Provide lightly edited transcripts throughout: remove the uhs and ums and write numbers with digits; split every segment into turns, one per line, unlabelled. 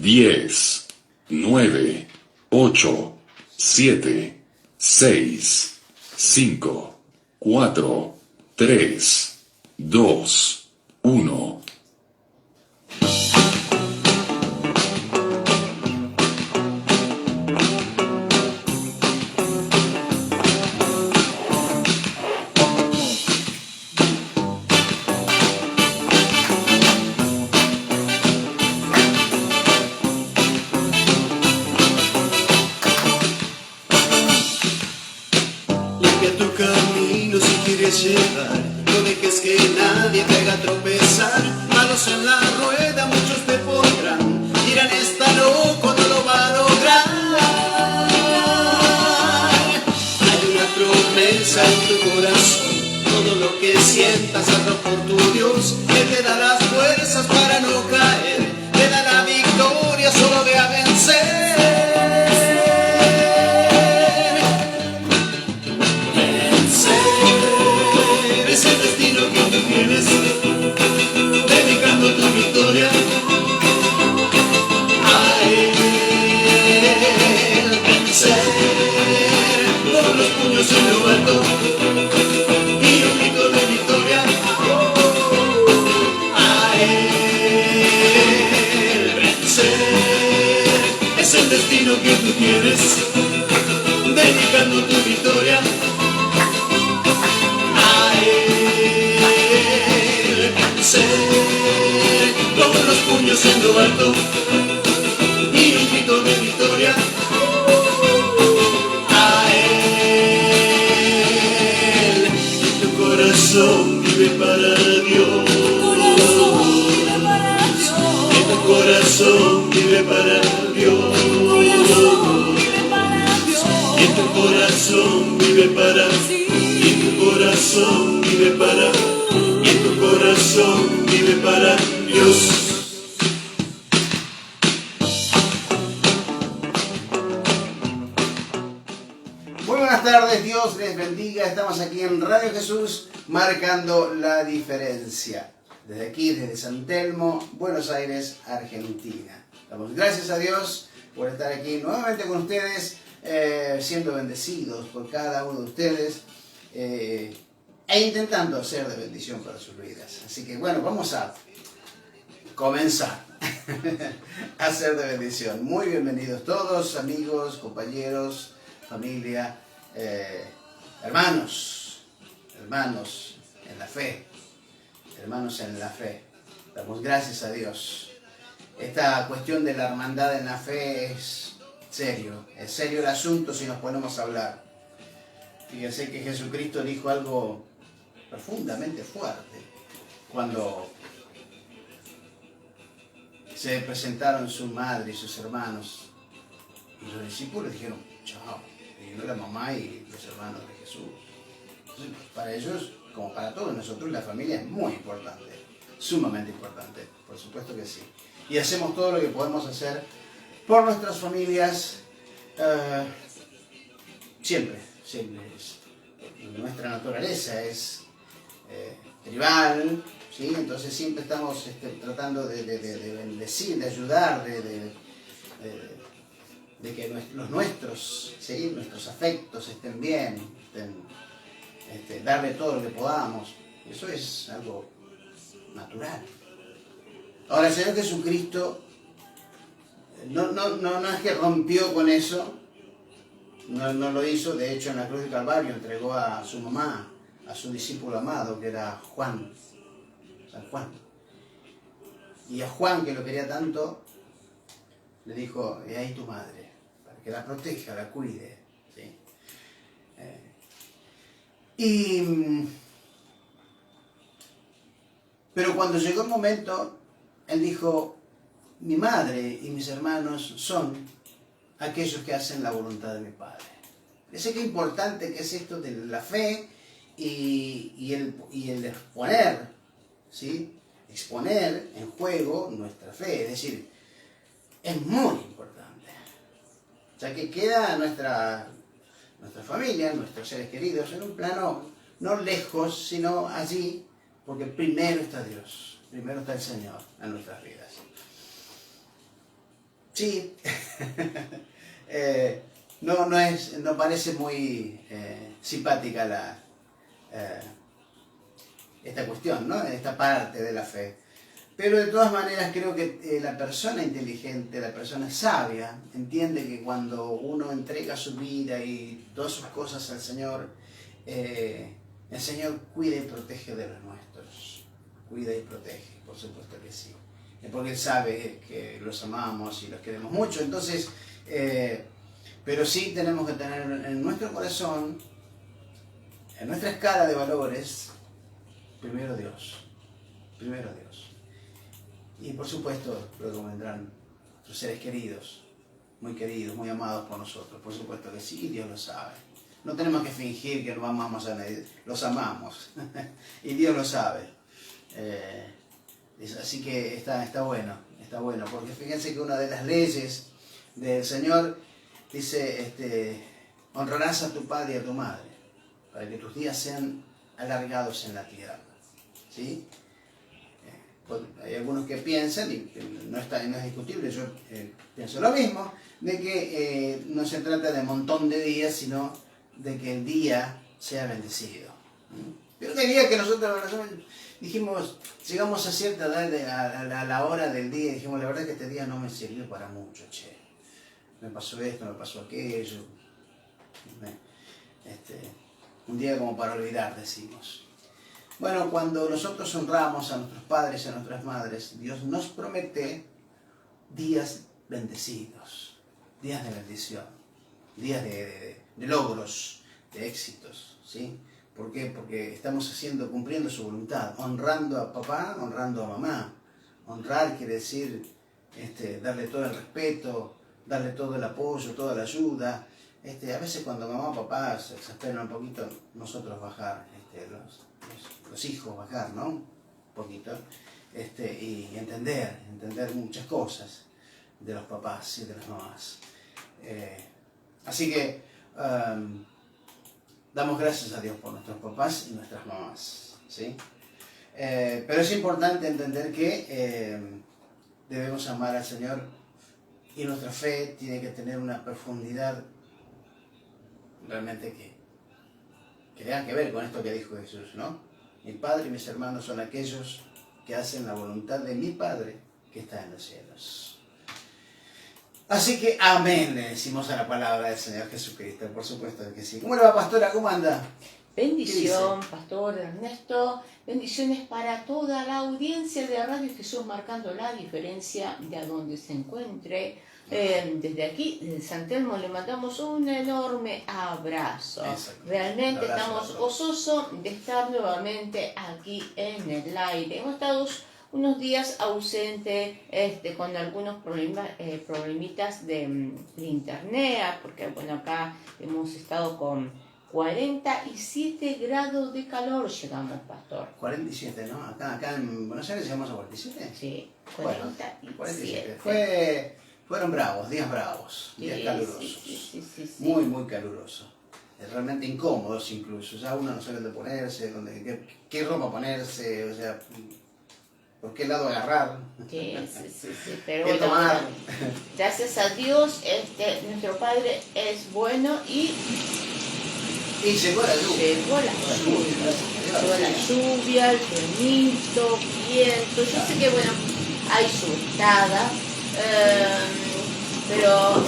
10, 9, 8, 7, 6, 5, 4, 3, 2, 1.
Llevar, no dejes que nadie te haga tropezar. Manos en la rueda, muchos te pondrán. Dirán, está loco, no lo va a lograr. Hay una promesa en tu corazón. Todo lo que sientas, hazlo por tu Dios. Él te da las fuerzas para no caer. Te da la victoria, solo ve a vencer. Es el destino que tú tienes, dedicando tu victoria a Él. Vencer con los puños en lo alto y un grito de victoria a Él. Vencer es el destino que tú tienes, dedicando tu victoria con los puños en lo alto y un grito de victoria a Él. Tu corazón vive para Dios. Tu corazón vive para Dios. Y tu corazón vive para Dios. Y tu corazón vive para Dios. Y tu corazón vive para Dios.
Muy buenas tardes, Dios les bendiga. Estamos aquí en Radio Jesús, marcando la diferencia. Desde aquí, desde San Telmo, Buenos Aires, Argentina. Damos gracias a Dios por estar aquí nuevamente con ustedes, siendo bendecidos por cada uno de ustedes. E intentando ser de bendición para sus vidas. Así que bueno, vamos a comenzar a ser de bendición. Muy bienvenidos todos, amigos, compañeros, familia, hermanos en la fe. Hermanos en la fe. Damos gracias a Dios. Esta cuestión de la hermandad en la fe es serio el asunto si nos ponemos a hablar. Fíjense que Jesucristo dijo algo profundamente fuerte cuando se presentaron su madre y sus hermanos, y los discípulos dijeron chao, y vino la mamá y los hermanos de Jesús. Entonces, para ellos, como para todos nosotros, la familia es muy importante, sumamente importante, por supuesto que sí, y hacemos todo lo que podemos hacer por nuestras familias, siempre nuestra naturaleza es tribal, ¿sí? Entonces siempre estamos tratando de bendecir, de ayudar, de que los nuestros, ¿sí? Nuestros afectos estén bien, darle todo lo que podamos. Eso es algo natural. Ahora el Señor Jesucristo no es que rompió con eso. No lo hizo, de hecho en la cruz de Calvario entregó a su mamá, a su discípulo amado, que era Juan, San Juan. Y a Juan, que lo quería tanto, le dijo, he ahí tu madre, para que la proteja, la cuide. ¿Sí? Pero cuando llegó el momento, él dijo, mi madre y mis hermanos son aquellos que hacen la voluntad de mi Padre. Fíjense qué importante que es esto de la fe y el exponer, ¿sí? Exponer en juego nuestra fe, es decir, es muy importante. Ya que queda nuestra familia, nuestros seres queridos, en un plano no lejos, sino allí, porque primero está Dios, primero está el Señor en nuestras vidas. Sí, no parece muy simpática esta cuestión, ¿no? Esta parte de la fe. Pero de todas maneras creo que la persona inteligente, la persona sabia, entiende que cuando uno entrega su vida y todas sus cosas al Señor, el Señor cuida y protege de los nuestros. Cuida y protege, por supuesto que sí. Porque Él sabe que los amamos y los queremos mucho. Entonces, pero sí tenemos que tener en nuestro corazón, en nuestra escala de valores, primero Dios. Primero Dios. Y por supuesto, luego vendrán sus seres queridos, muy amados por nosotros. Por supuesto que sí, Dios lo sabe. No tenemos que fingir que no amamos a nadie, los amamos. Y Dios lo sabe. Así que está bueno, porque fíjense que una de las leyes del Señor dice, honrarás a tu padre y a tu madre, para que tus días sean alargados en la tierra. ¿Sí? Hay algunos que piensan, y no es discutible, yo pienso lo mismo, de que no se trata de montón de días, sino de que el día sea bendecido. Pero el día que nosotros dijimos, llegamos a cierta edad, a la hora del día, y dijimos, la verdad que este día no me sirvió para mucho, che. Me pasó esto, me pasó aquello. Un día como para olvidar, decimos. Bueno, cuando nosotros honramos a nuestros padres y a nuestras madres, Dios nos promete días bendecidos, días de bendición, días de logros, de éxitos, ¿sí? ¿Por qué? Porque estamos cumpliendo su voluntad, honrando a papá, honrando a mamá. Honrar quiere decir darle todo el respeto, darle todo el apoyo, toda la ayuda. A veces cuando mamá o papá se exasperan un poquito, nosotros bajar, los hijos bajar, ¿no? Un poquito. Y entender muchas cosas de los papás y de las mamás. Así que damos gracias a Dios por nuestros papás y nuestras mamás, ¿sí? Pero es importante entender que debemos amar al Señor y nuestra fe tiene que tener una profundidad realmente que tenga que ver con esto que dijo Jesús, ¿no? Mi Padre y mis hermanos son aquellos que hacen la voluntad de mi Padre que está en los cielos. Así que amén, le decimos a la palabra del Señor Jesucristo, por supuesto que sí. ¿Cómo le va, pastora? ¿Cómo anda?
Bendición, Pastor Ernesto. Bendiciones para toda la audiencia de Radio Jesús, marcando la diferencia de a donde se encuentre. Desde aquí, desde San Telmo, le mandamos un enorme abrazo. Realmente estamos gozosos de estar nuevamente aquí en el aire. Hemos estado unos días ausentes con algunos problemitas de internet, porque bueno, acá hemos estado con 47 grados de calor, llegamos, Pastor.
47, ¿no? Acá en Buenos Aires llegamos a 47.
Sí,
47. Fueron días bravos, días calurosos.
Sí.
Muy calurosos. Realmente incómodos incluso. Ya uno no sabe dónde ponerse, qué ropa ponerse, o sea, por qué lado agarrar.
Sí. Pero
¿Qué
bueno,
tomar?
gracias a Dios, nuestro Padre es bueno y
llegó la lluvia.
Llegó la lluvia, el frenito, viento. Yo sé que bueno, hay subestada, pero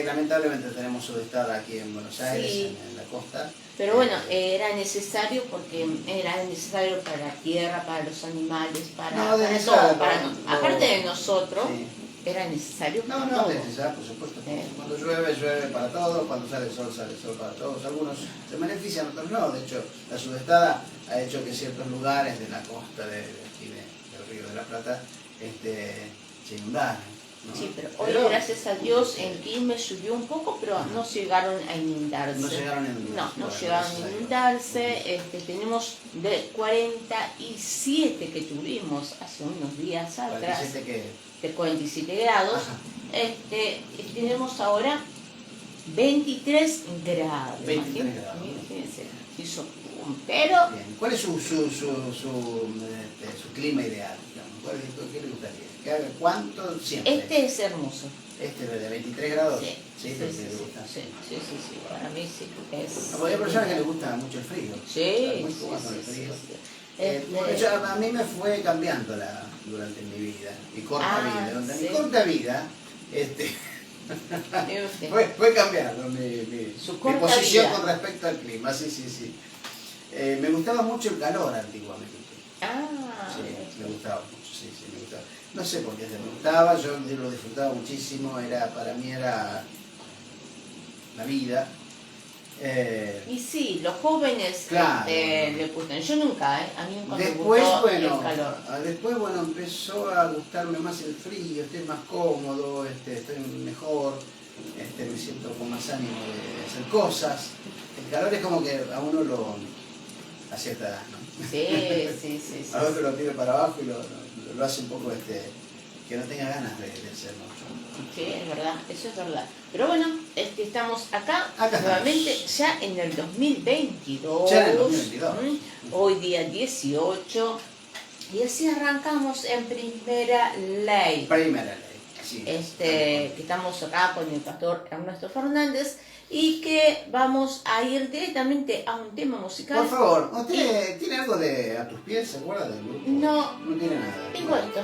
lamentablemente tenemos subestada aquí en Buenos Aires,
sí,
en la costa.
Pero bueno, era necesario porque era necesario para la tierra, para los animales, para todo, aparte de nosotros. Sí. Era necesario para
todo.
No,
es necesario, por supuesto. Cuando llueve para todos, cuando sale el sol para todos. Algunos se benefician, otros no. De hecho, la sudestada ha hecho que ciertos lugares de la costa del Río de la Plata se inundaran, ¿no?
Sí, pero hoy gracias a Dios en Quilmes llovió un poco, pero no llegaron a inundarse.
No llegaron a inundarse.
No llegaron a inundarse. Tenemos de 47 que tuvimos hace unos días atrás.
47 que...
de 47 grados, tenemos ahora 23 grados.
23 grados.
Imagínense, hizo pero...
Bien. ¿Cuál es su clima ideal? ¿Qué le gustaría? ¿Que haga cuánto? Siempre.
Este es hermoso.
Este de 23 grados.
Sí,
Sí,
sí,
porque
sí,
le
sí,
gusta.
sí, para mí sí es...
Porque hay personas que les gusta mucho el frío.
Sí,
Están muy
sí,
cómodas con el
sí,
frío.
sí.
A mí me fue cambiando durante mi vida, mi corta vida. Durante
sí.
mi corta vida, fue cambiando mi posición
vida.
con respecto al clima. Sí. Me gustaba mucho el calor antiguamente. Sí, me gustaba mucho, sí, me gustaba. No sé por qué me gustaba, yo lo disfrutaba muchísimo, para mí era la vida.
Y sí, los jóvenes
Claro.
le gustan. Yo nunca, a mí nunca
Después,
me gustó el calor.
Después, empezó a gustarme más el frío, estoy más cómodo, estoy mejor, me siento con más ánimo de hacer cosas. El calor es como que a uno a cierta edad, ¿no?
Sí.
A otro lo tira para abajo y lo hace un poco que no tenga ganas de hacer mucho.
Sí, es verdad, eso es verdad. Pero bueno, estamos acá nuevamente
estamos.
Ya en el 2022.
Ya en el 2022.
Hoy día 18. Y así arrancamos en Primera Ley.
Primera Ley, así es.
Que estamos acá con el pastor Ernesto Fernández y que vamos a ir directamente a un tema musical.
Por favor, ¿usted tiene algo de A tus pies? ¿Se acuerda del grupo?
No.
No tiene nada.
Tengo esto.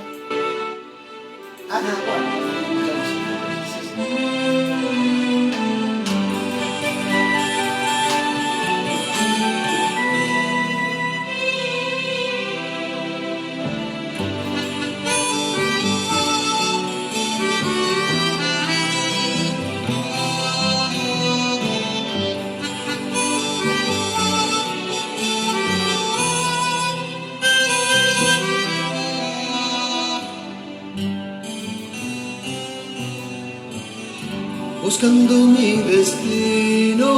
Buscando mi destino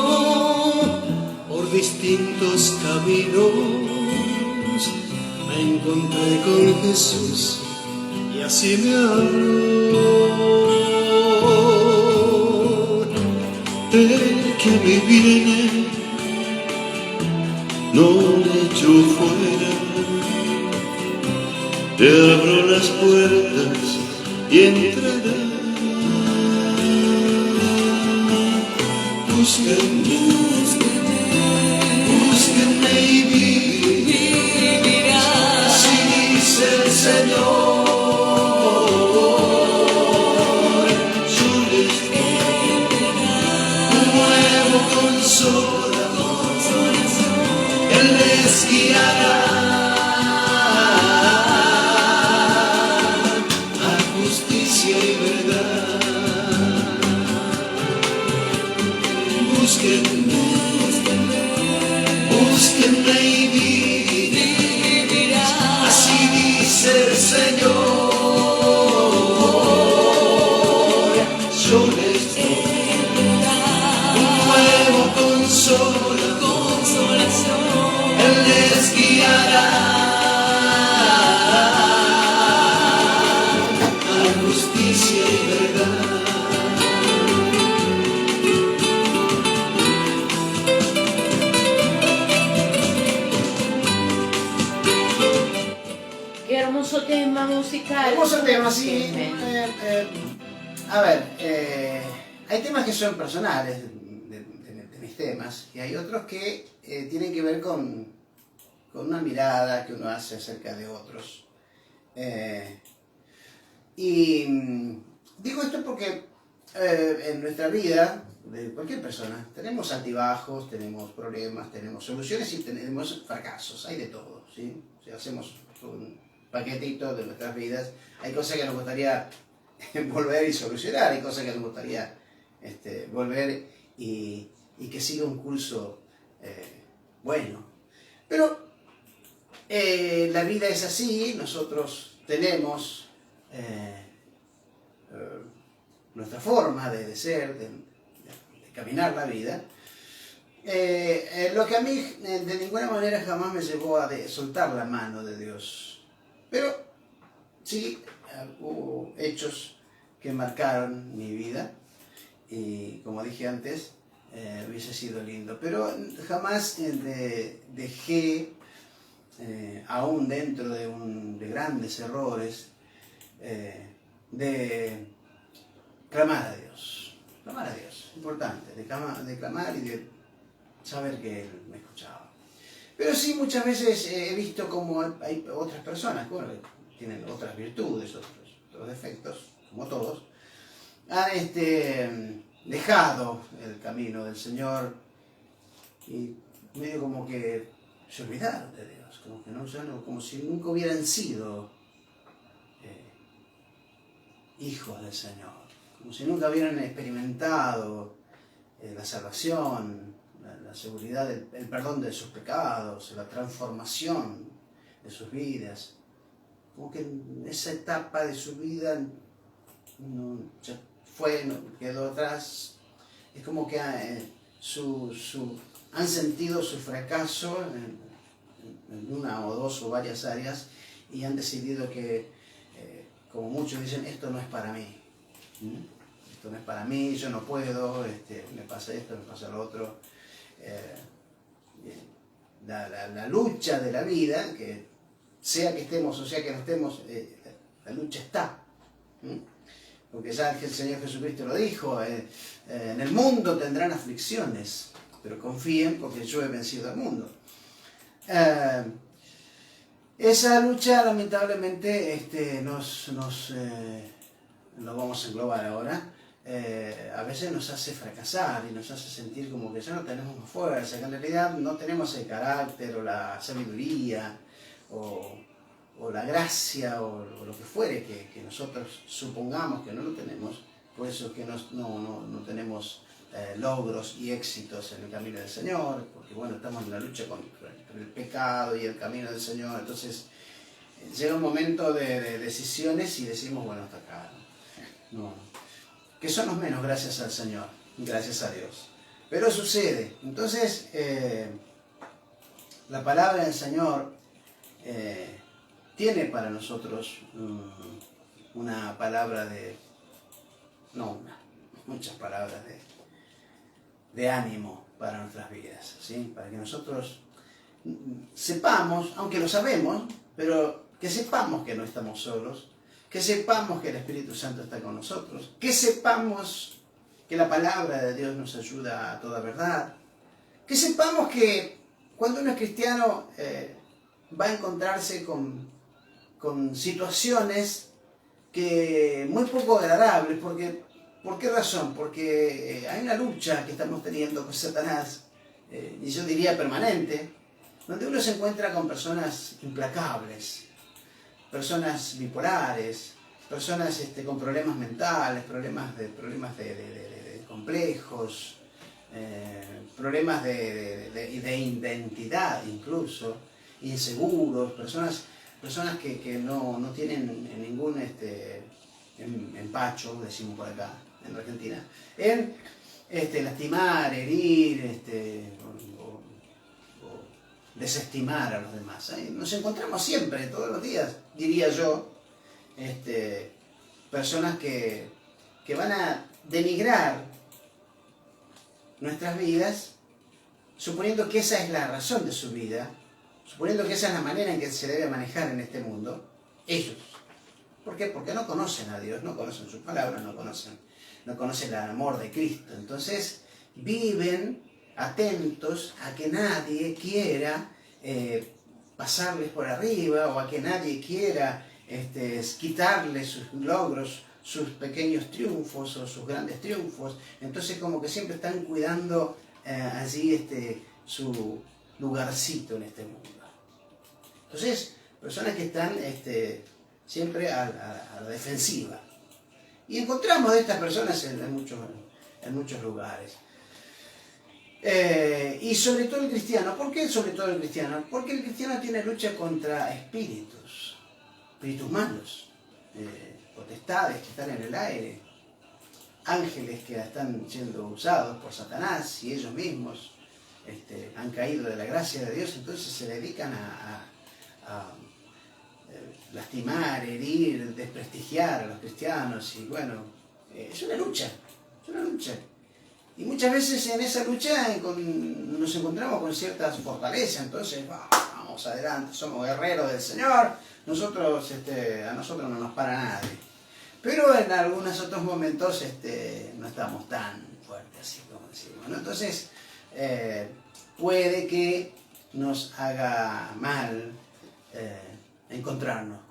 por distintos caminos, me encontré con Jesús y así me habló. El que me viene no le echo fuera, te abro las puertas y entrarás. Búsquenme y vivirás, así dice el Señor. Yo les doy un nuevo consuelo, Él les guiará a justicia y verdad. Búsquenme y vivirás, así dice el Señor. Yo les doy un nuevo consolación, Él les guiará a justicia y verdad.
Tema musical.
Hermoso tema, sí. A ver, hay temas que son personales de mis temas y hay otros que tienen que ver con una mirada que uno hace acerca de otros. Y digo esto porque en nuestra vida, de cualquier persona, tenemos altibajos, tenemos problemas, tenemos soluciones y tenemos fracasos, hay de todo, ¿sí? O sea, hacemos un paquetito de nuestras vidas, hay cosas que nos gustaría volver y solucionar, hay cosas que nos gustaría volver y que siga un curso bueno. Pero la vida es así, nosotros tenemos nuestra forma de ser, de caminar la vida. Lo que a mí de ninguna manera jamás me llevó a soltar la mano de Dios. Pero sí, hubo hechos que marcaron mi vida y como dije antes, hubiese sido lindo. Pero jamás dejé aún dentro de grandes errores, de clamar a Dios. Clamar a Dios, importante, de clamar y de saber que Él me escuchaba. Pero sí, muchas veces he visto como hay otras personas, bueno, que tienen otras virtudes, otros defectos, como todos, han dejado el camino del Señor y medio como que se olvidaron de Dios, como que no, como si nunca hubieran sido hijos del Señor, como si nunca hubieran experimentado la salvación, la seguridad, el perdón de sus pecados, la transformación de sus vidas. Como que en esa etapa de su vida ya quedó atrás. Es como que han sentido su fracaso en una o dos o varias áreas y han decidido que, como muchos dicen, esto no es para mí. Esto no es para mí, yo no puedo, me pasa esto, me pasa lo otro. La lucha de la vida, que sea que estemos o sea que no estemos, la lucha está. Porque ya el Señor Jesucristo lo dijo, en el mundo tendrán aflicciones, pero confíen porque yo he vencido al mundo. Esa lucha lamentablemente lo vamos a englobar ahora, a veces nos hace fracasar y nos hace sentir como que ya no tenemos más fuerza, que en realidad no tenemos el carácter o la sabiduría o la gracia o lo que fuere que nosotros supongamos que no lo tenemos, por eso es que no tenemos logros y éxitos en el camino del Señor, porque bueno, estamos en la lucha contra el pecado y el camino del Señor, entonces llega un momento de decisiones y decimos, bueno, hasta acá, que son los menos gracias al Señor, gracias a Dios, pero sucede. Entonces la palabra del Señor tiene para nosotros una palabra muchas palabras de ánimo para nuestras vidas, ¿sí? Para que nosotros sepamos, aunque lo sabemos, pero que sepamos que no estamos solos, que sepamos que el Espíritu Santo está con nosotros, que sepamos que la palabra de Dios nos ayuda a toda verdad, que sepamos que cuando uno es cristiano va a encontrarse con situaciones que muy poco agradables, porque ¿por qué razón? Porque hay una lucha que estamos teniendo con Satanás, y yo diría permanente, donde uno se encuentra con personas implacables, personas bipolares, personas con problemas mentales, problemas de complejos, problemas de identidad incluso, inseguros, personas que no tienen ningún empacho, decimos por acá en Argentina, en lastimar, herir, o desestimar a los demás. Nos encontramos siempre, todos los días, diría yo, personas que van a denigrar nuestras vidas, suponiendo que esa es la razón de su vida, suponiendo que esa es la manera en que se debe manejar en este mundo, ellos. ¿Por qué? Porque no conocen a Dios, no conocen sus palabras, no conocen el amor de Cristo. Entonces viven atentos a que nadie quiera pasarles por arriba, o a que nadie quiera quitarles sus logros, sus pequeños triunfos o sus grandes triunfos. Entonces como que siempre están cuidando allí su lugarcito en este mundo. Entonces, personas que están siempre a la defensiva. Y encontramos de estas personas en muchos lugares. Y sobre todo el cristiano. ¿Por qué sobre todo el cristiano? Porque el cristiano tiene lucha contra espíritus malos, potestades que están en el aire, ángeles que están siendo usados por Satanás y ellos mismos han caído de la gracia de Dios, entonces se dedican a lastimar, herir, desprestigiar a los cristianos. Y bueno, es una lucha. Y muchas veces en esa lucha nos encontramos con ciertas fortalezas, entonces vamos vamos adelante, somos guerreros del Señor, nosotros, a nosotros no nos para nadie. Pero en algunos otros momentos no estamos tan fuertes, así como decimos, ¿no? Entonces, puede que nos haga mal encontrarnos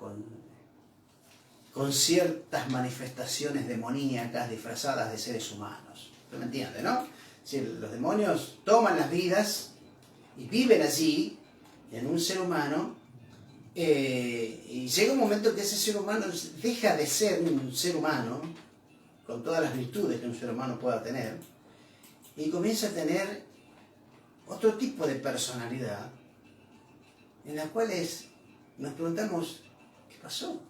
con ciertas manifestaciones demoníacas disfrazadas de seres humanos. ¿Me entiende, no? Si los demonios toman las vidas y viven allí, en un ser humano, y llega un momento que ese ser humano deja de ser un ser humano, con todas las virtudes que un ser humano pueda tener, y comienza a tener otro tipo de personalidad, en la cual nos preguntamos, ¿qué pasó?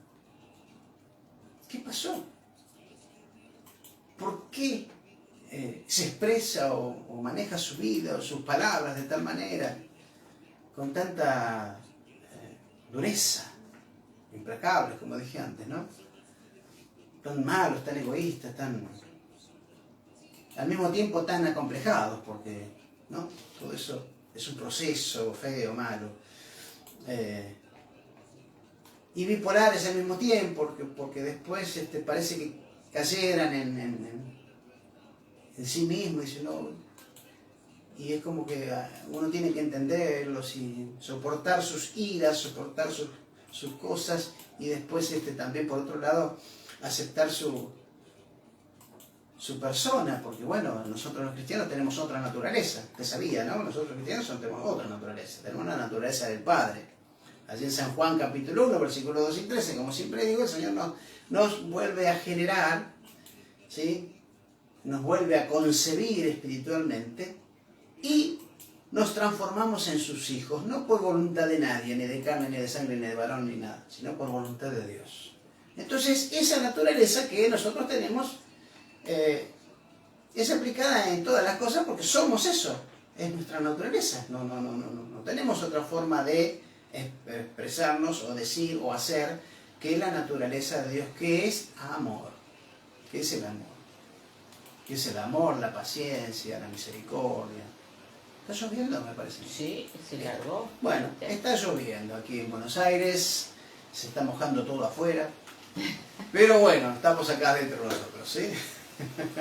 ¿Qué pasó? ¿Por qué se expresa o maneja su vida o sus palabras de tal manera, con tanta dureza, implacables, como dije antes, ¿no? Tan malos, tan egoístas, al mismo tiempo tan acomplejados, porque, ¿no? Todo eso es un proceso feo, malo. Y bipolares al mismo tiempo, porque después parece que cayeran en sí mismo, y es como que uno tiene que entenderlos y soportar sus iras, soportar sus cosas, y después también por otro lado aceptar su persona, porque bueno, nosotros los cristianos tenemos otra naturaleza, usted sabía, ¿no? Nosotros los cristianos tenemos otra naturaleza, tenemos una naturaleza del Padre. Allí en San Juan capítulo 1, versículos 2 y 13, como siempre digo, el Señor nos vuelve a generar, ¿sí? Nos vuelve a concebir espiritualmente y nos transformamos en sus hijos, no por voluntad de nadie, ni de carne, ni de sangre, ni de varón, ni nada, sino por voluntad de Dios. Entonces, esa naturaleza que nosotros tenemos es aplicada en todas las cosas porque somos eso, es nuestra naturaleza. No tenemos otra forma de expresarnos o decir o hacer que la naturaleza de Dios, que es amor. ¿Qué es el amor? ¿Qué es el amor? La paciencia, la misericordia. ¿Está lloviendo, me parece?
Sí, se largó.
Bueno, está lloviendo aquí en Buenos Aires, se está mojando todo afuera, pero bueno, estamos acá dentro nosotros, ¿sí?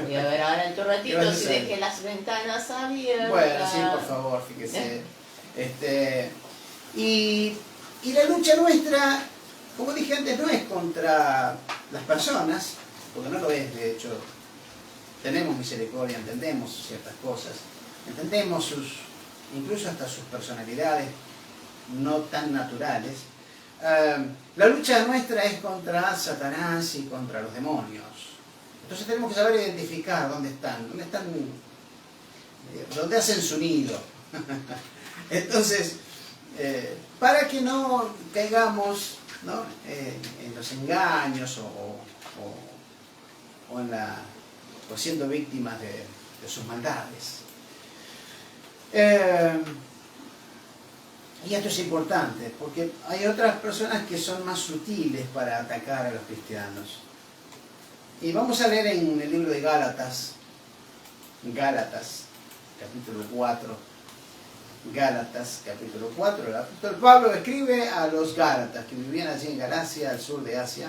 Voy a ver ahora en tu ratito
vas a
si
hacer?
dejé las ventanas abiertas.
Bueno, sí, por favor, fíjese. Y la lucha nuestra, como dije antes, no es contra las personas, porque no lo es, de hecho. Tenemos misericordia, entendemos ciertas cosas, entendemos incluso hasta sus personalidades no tan naturales. La lucha nuestra es contra Satanás y contra los demonios. Entonces tenemos que saber identificar dónde están, dónde hacen su nido. Entonces, para que no caigamos, ¿no? En los engaños o siendo víctimas de sus maldades. Y esto es importante, porque hay otras personas que son más sutiles para atacar a los cristianos. Y vamos a leer en el libro de Gálatas, capítulo 4. Gálatas, capítulo 4. El apóstol Pablo escribe a los Gálatas, que vivían allí en Galacia, al sur de Asia.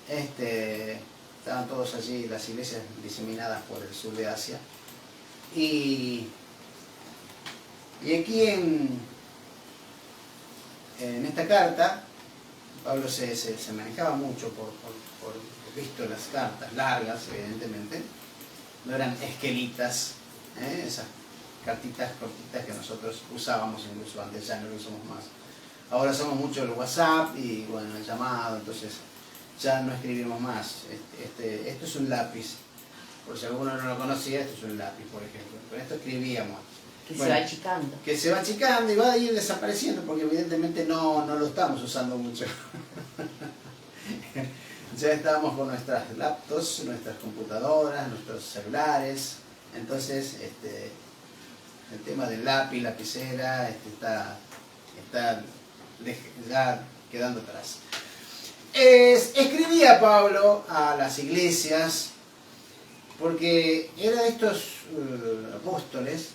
Estaban todos allí, las iglesias diseminadas por el sur de Asia. Y aquí en esta carta, Pablo se manejaba mucho por visto las cartas largas, evidentemente. No eran esquelitas, esas cartitas cortitas que nosotros usábamos incluso antes, ya no lo usamos más. Ahora usamos mucho el WhatsApp y bueno, el llamado, entonces ya no escribimos más. Esto es un lápiz, por si alguno no lo conocía, esto es un lápiz, por ejemplo. Con esto escribíamos.
Que se va achicando.
Que se va achicando y va a ir desapareciendo porque evidentemente no lo estamos usando mucho. Ya estamos con nuestras laptops, nuestras computadoras, nuestros celulares. Entonces, el tema del lápiz, lapicera, está ya quedando atrás. Escribía Pablo a las iglesias porque era de estos apóstoles,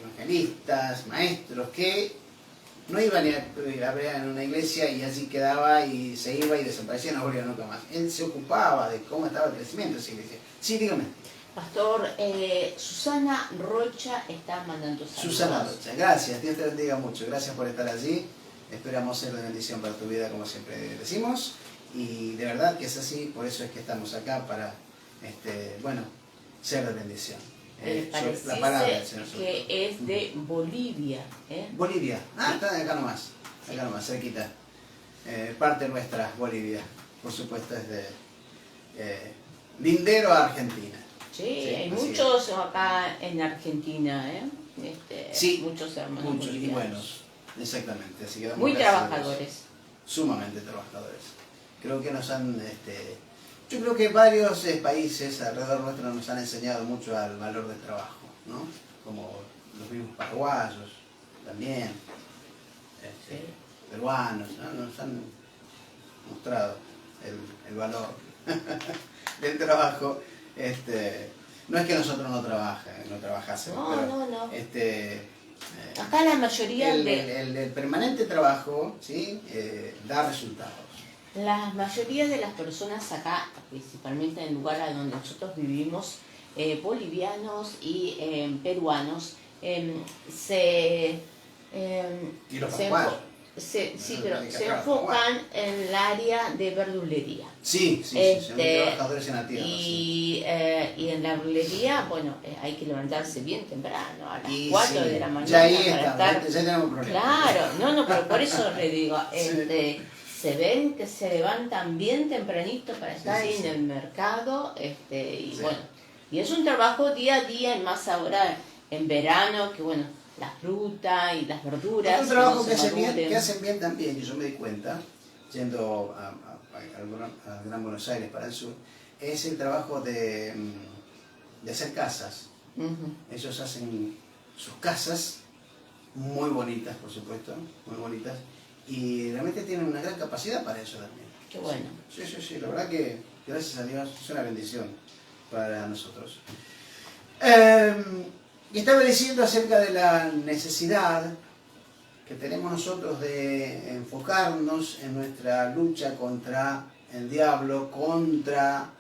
evangelistas, maestros, que no iba ni a ver en una iglesia y así quedaba y se iba y desaparecía y no volvía nunca más. Él se ocupaba de cómo estaba el crecimiento de esa iglesia. Sí, dígame.
Pastor, Susana Rocha está mandando saludos.
Susana Rocha, gracias, Dios te bendiga mucho, gracias por estar allí. Esperamos ser de bendición para tu vida, como siempre decimos. Y de verdad que es así, por eso es que estamos acá para, bueno, ser de bendición. La palabra del Señor.
Que es de Bolivia.
Bolivia, está acá nomás, cerquita. Parte nuestra, Bolivia, por supuesto es de lindero a Argentina.
Sí, hay muchos acá en Argentina,
sí,
muchos hermanos
muchos y
bolivianos.
buenos, exactamente. Así que
Muy trabajadores.
Sumamente trabajadores. Creo que nos han, yo creo que varios países alrededor nuestro nos han enseñado mucho al valor del trabajo, ¿no? Como los mismos paraguayos también, peruanos, ¿no? Nos han mostrado el valor del trabajo. No es que nosotros no trabajásemos, pero
no. Acá la mayoría
el permanente trabajo, ¿sí? Da resultados.
La mayoría de las personas acá, principalmente en el lugar a donde nosotros vivimos, bolivianos y peruanos, se enfocan en el área de verdulería.
Sí, son trabajadores en la tierra.
Y en la verdulería, bueno, hay que levantarse bien temprano, a las 4 de la mañana.
Ya ahí
para
ya tenemos problemas.
Claro, pero por eso le digo, se ven que se levantan bien tempranito para estar ahí en el mercado, bueno, y es un trabajo día a día, y más ahora en verano, que bueno, la fruta y las verduras.
Es un trabajo que hacen bien también, y yo me di cuenta, yendo a Gran Buenos Aires, para el sur, es el trabajo de hacer casas. Ellos hacen sus casas muy bonitas, por supuesto, muy bonitas, y realmente tienen una gran capacidad para eso también.
Qué bueno.
Sí, la verdad que gracias a Dios es una bendición para nosotros. Y estaba diciendo acerca de la necesidad que tenemos nosotros de enfocarnos en nuestra lucha contra el diablo, contra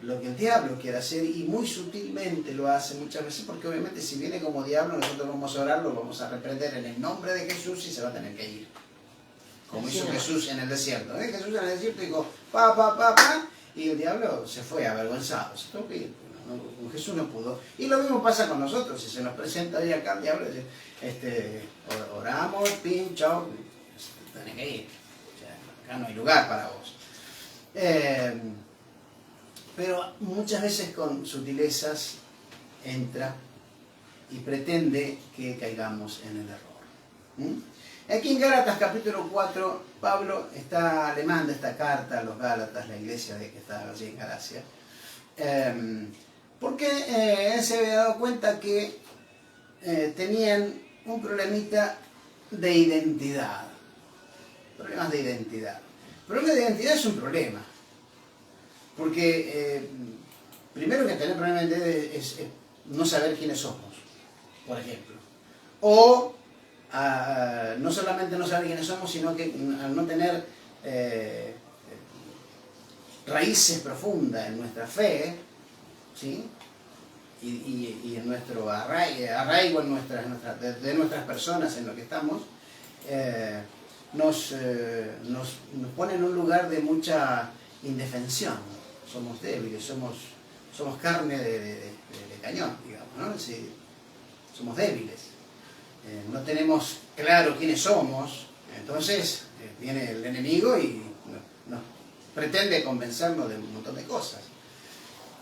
lo que el diablo quiere hacer, y muy sutilmente lo hace muchas veces, porque obviamente si viene como diablo nosotros vamos a orar, lo vamos a reprender en el nombre de Jesús y se va a tener que ir. Como hizo Jesús en el desierto. Jesús en el desierto dijo, pa, y el diablo se fue avergonzado, se tuvo que ir. Con Jesús no pudo. Y lo mismo pasa con nosotros. Si se nos presenta ahí acá el diablo, oramos, chao, tenés que ir. O sea, acá no hay lugar para vos. Pero muchas veces con sutilezas entra y pretende que caigamos en el error. Aquí en Gálatas capítulo 4, Pablo le manda esta carta a los Gálatas, la iglesia que está allí en Galacia, porque él se había dado cuenta que tenían un problemita de identidad. Problemas de identidad. El problema de identidad es un problema. Porque primero que tener problemas de identidad es no saber quiénes somos, por ejemplo. O no solamente no saber quiénes somos, sino que al no tener raíces profundas en nuestra fe, ¿sí? Y en nuestro arraigo de nuestras personas en lo que estamos, nos pone en un lugar de mucha indefensión. Somos débiles, somos carne de cañón, digamos, ¿no? Sí, somos débiles. No tenemos claro quiénes somos, entonces viene el enemigo y nos pretende convencernos de un montón de cosas.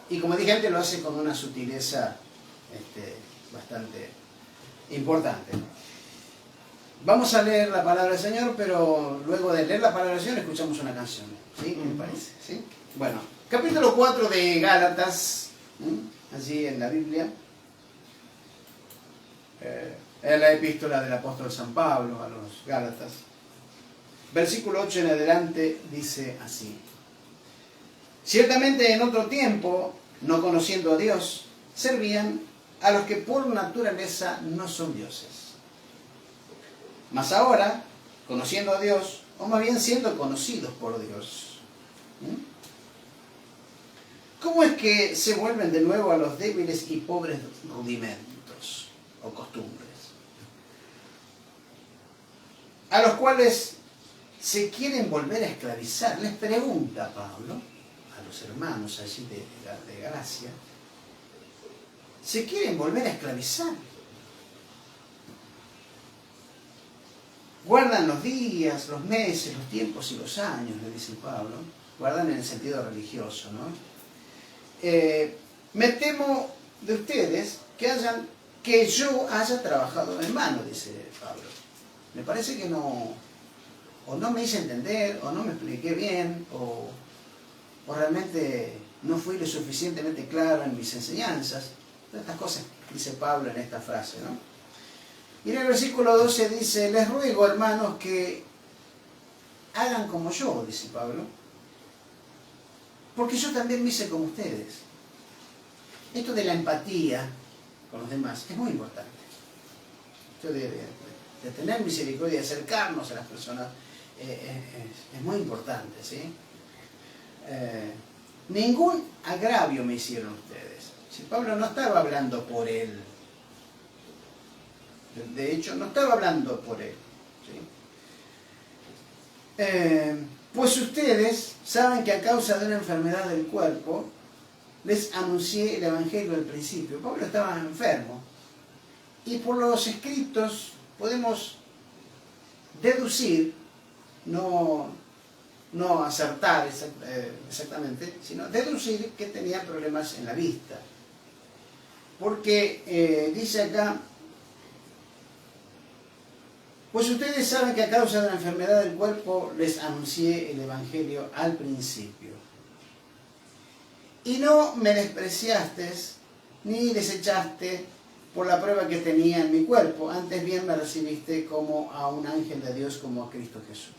Y como dije antes, lo hace con una sutileza bastante importante. Vamos a leer la palabra del Señor, pero luego de leer la palabra del Señor escuchamos una canción. ¿Sí? ¿Qué me parece? ¿Sí? Bueno, capítulo 4 de Gálatas, allí en la Biblia. Es la epístola del apóstol San Pablo a los Gálatas. Versículo 8 en adelante dice así: ciertamente en otro tiempo, no conociendo a Dios, servían a los que por naturaleza no son dioses. Mas ahora, conociendo a Dios, o más bien siendo conocidos por Dios, ¿cómo es que se vuelven de nuevo a los débiles y pobres rudimentos o costumbres? A los cuales se quieren volver a esclavizar. Les pregunta Pablo a los hermanos allí de Galacia, se quieren volver a esclavizar. Guardan los días, los meses, los tiempos y los años, le dice Pablo. Guardan en el sentido religioso, ¿no? Me temo de ustedes que yo haya trabajado en vano, dice Pablo. Me parece que no, o no me hice entender, o no me expliqué bien, o realmente no fui lo suficientemente claro en mis enseñanzas. Todas estas cosas dice Pablo en esta frase, ¿no? Y en el versículo 12 dice, les ruego, hermanos, que hagan como yo, dice Pablo, porque yo también me hice como ustedes. Esto de la empatía con los demás es muy importante. Esto de tener misericordia, de acercarnos a las personas, es muy importante, ¿sí? Ningún agravio me hicieron ustedes. Si Pablo no estaba hablando por él, de hecho no estaba hablando por él, ¿sí? Pues ustedes saben que a causa de una enfermedad del cuerpo les anuncié el evangelio al principio. Pablo estaba enfermo y por los escritos podemos deducir, no acertar exactamente, sino deducir que tenía problemas en la vista. Porque dice acá, pues ustedes saben que a causa de la enfermedad del cuerpo les anuncié el evangelio al principio. Y no me despreciaste ni desechaste por la prueba que tenía en mi cuerpo, antes bien me recibiste como a un ángel de Dios, como a Cristo Jesús.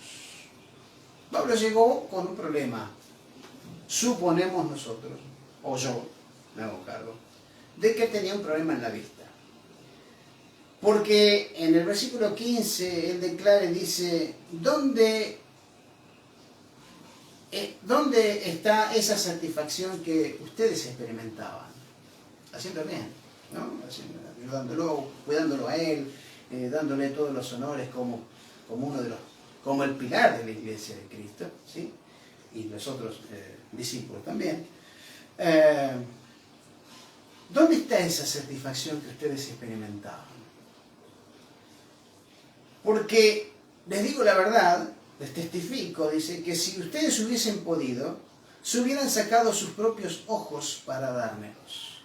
Pablo llegó con un problema, suponemos nosotros, o yo me hago cargo, de que tenía un problema en la vista. Porque en el versículo 15 él declara y dice, ¿dónde está esa satisfacción que ustedes experimentaban? Haciendo bien, ¿no? Ayudándolo, cuidándolo a él, dándole todos los honores como el pilar de la iglesia de Cristo, ¿sí? Y los otros discípulos también. ¿Dónde está esa satisfacción que ustedes experimentaban? Porque, les digo la verdad, les testifico, dice, que si ustedes hubiesen podido, se hubieran sacado sus propios ojos para dármelos.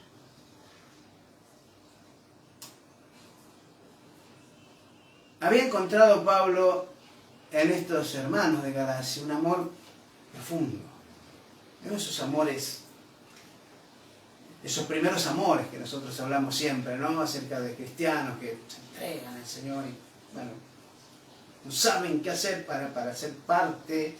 Había encontrado Pablo en estos hermanos de Galacia un amor profundo. Esos amores, esos primeros amores que nosotros hablamos siempre, ¿no? Acerca de cristianos que se entregan al Señor y, bueno, no saben qué hacer para ser parte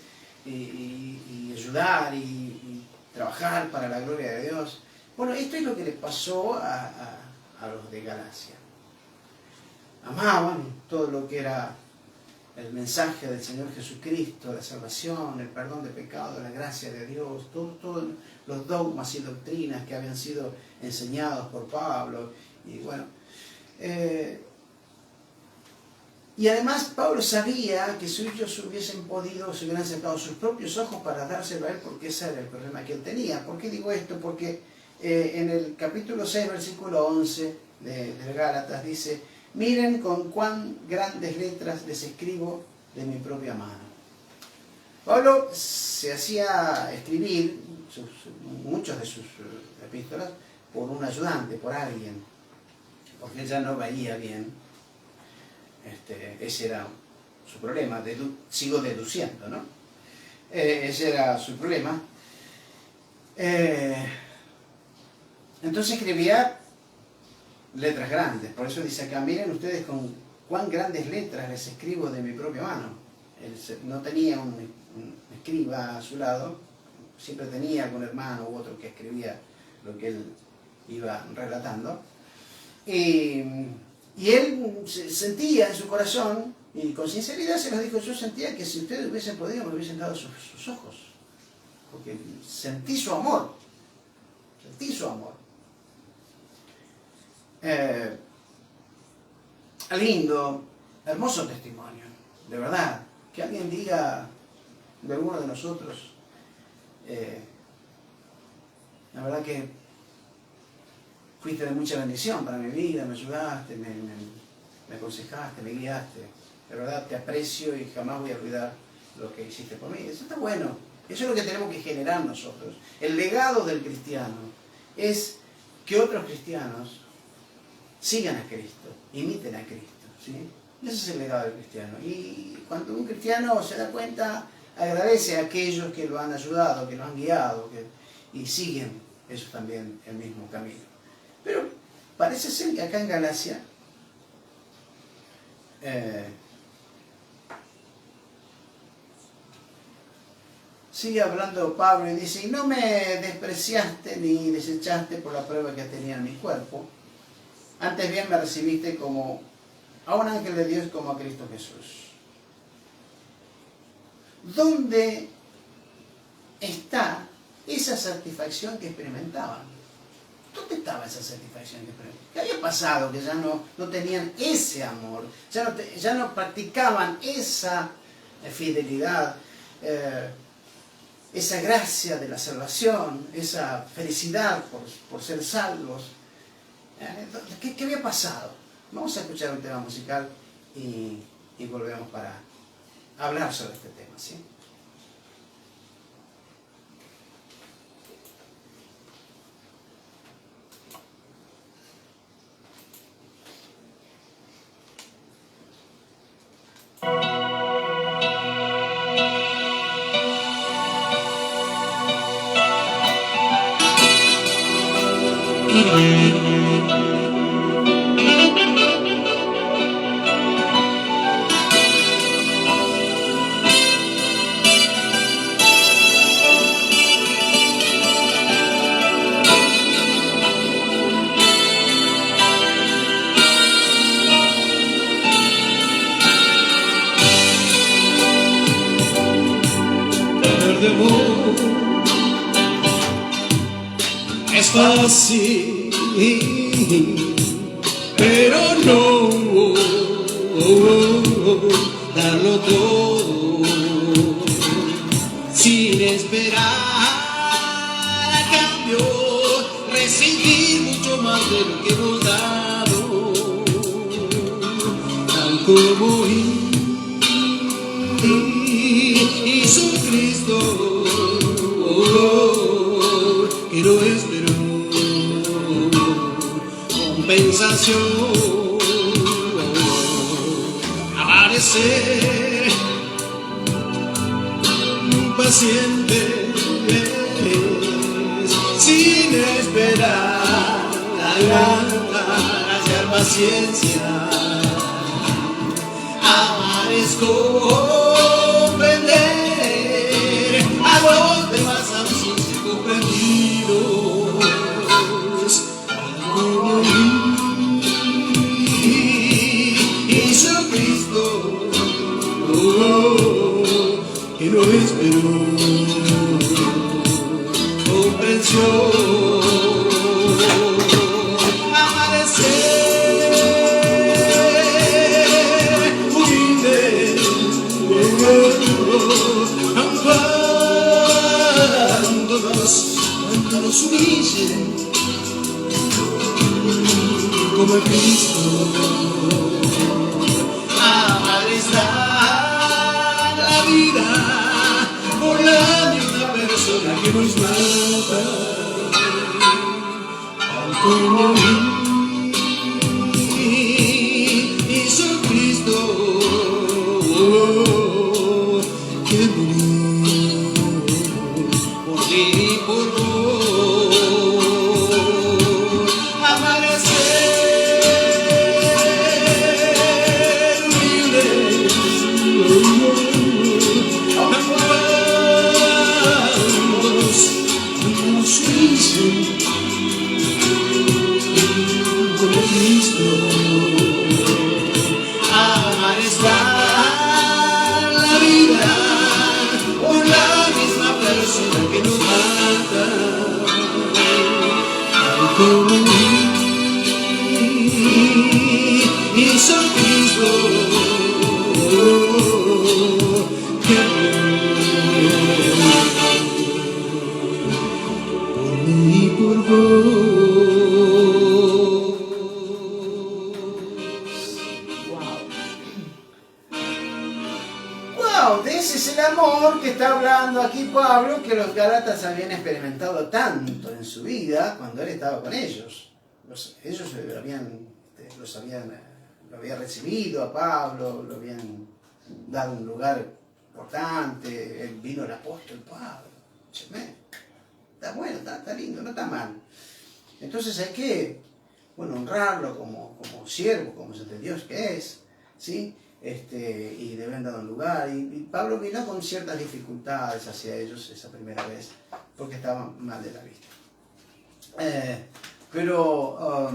y ayudar y trabajar para la gloria de Dios. Bueno, esto es lo que le pasó a los de Galacia. Amaban todo lo que era el mensaje del Señor Jesucristo, la salvación, el perdón de pecados, la gracia de Dios, todos los dogmas y doctrinas que habían sido enseñados por Pablo. Y bueno, y además Pablo sabía que si ellos hubiesen podido, se hubieran sacado sus propios ojos para dárselo a él, porque ese era el problema que él tenía. ¿Por qué digo esto? Porque en el capítulo 6, versículo 11 de Gálatas dice, miren con cuán grandes letras les escribo de mi propia mano. Pablo se hacía escribir muchos de sus epístolas por un ayudante, por alguien, porque él ya no veía bien. Ese era su problema, sigo deduciendo, ¿no? Ese era su problema. Entonces escribía letras grandes, por eso dice acá, miren ustedes con cuán grandes letras les escribo de mi propia mano. Él no tenía un escriba a su lado, siempre tenía algún hermano u otro que escribía lo que él iba relatando. Y él sentía en su corazón Y con sinceridad se los dijo, yo sentía que si ustedes hubiesen podido me hubiesen dado sus ojos. Porque sentí su amor. Sentí su amor. Lindo, hermoso testimonio. De verdad. Que alguien diga de alguno de nosotros, la verdad que fuiste de mucha bendición para mi vida, me ayudaste, me aconsejaste, me guiaste. De verdad te aprecio y jamás voy a olvidar lo que hiciste por mí. Eso está bueno. Eso es lo que tenemos que generar nosotros. El legado del cristiano es que otros cristianos sigan a Cristo, imiten a Cristo, ¿sí? Ese es el legado del cristiano. Y cuando un cristiano se da cuenta, agradece a aquellos que lo han ayudado, que lo han guiado, y siguen ellos también el mismo camino. Pero parece ser que acá en Galacia sigue hablando Pablo y dice, y no me despreciaste ni desechaste por la prueba que tenía en mi cuerpo, antes bien me recibiste como a un ángel de Dios, como a Cristo Jesús. ¿Dónde está esa satisfacción que experimentaban? ¿Dónde estaba esa satisfacción que experimentaban? ¿Qué había pasado? Que ya no tenían ese amor, ya no practicaban esa fidelidad, esa gracia de la salvación, esa felicidad por ser salvos. ¿Qué había pasado? Vamos a escuchar un tema musical y volvemos para hablar sobre este tema, ¿sí?
Es fácil, pero no darlo todo sin esperar a cambio recibir mucho más de lo que hemos dado, tal como hizo Cristo, que no esperó compensación, amanecer paciente sin esperar, hallar paciencia, amar es comprender a los demás a sin ser comprendidos, como hizo Cristo, que no esperó comprensión, amanecer humilde, cuando nos humillen como el Cristo. Amar es dar la vida por la de una persona que nos mata, tal como hizo Cristo, que murió por ti y por vos. Amanecer humilde, nos hizo como Cristo. Amar es dar hizo Cristo, que por mí y por vos.
Wow, de ese es el amor que está hablando aquí Pablo, que los Gálatas habían experimentado tanto en su vida cuando él estaba con ellos. Ellos lo habían recibido a Pablo, lo habían dado un lugar importante, vino el apóstol Pablo. Está bueno, está lindo, no está mal. Entonces hay que, honrarlo como siervo, como de Dios que es, ¿sí? Y le habían dado un lugar. Y Pablo vino con ciertas dificultades hacia ellos esa primera vez, porque estaban mal de la vista. Pero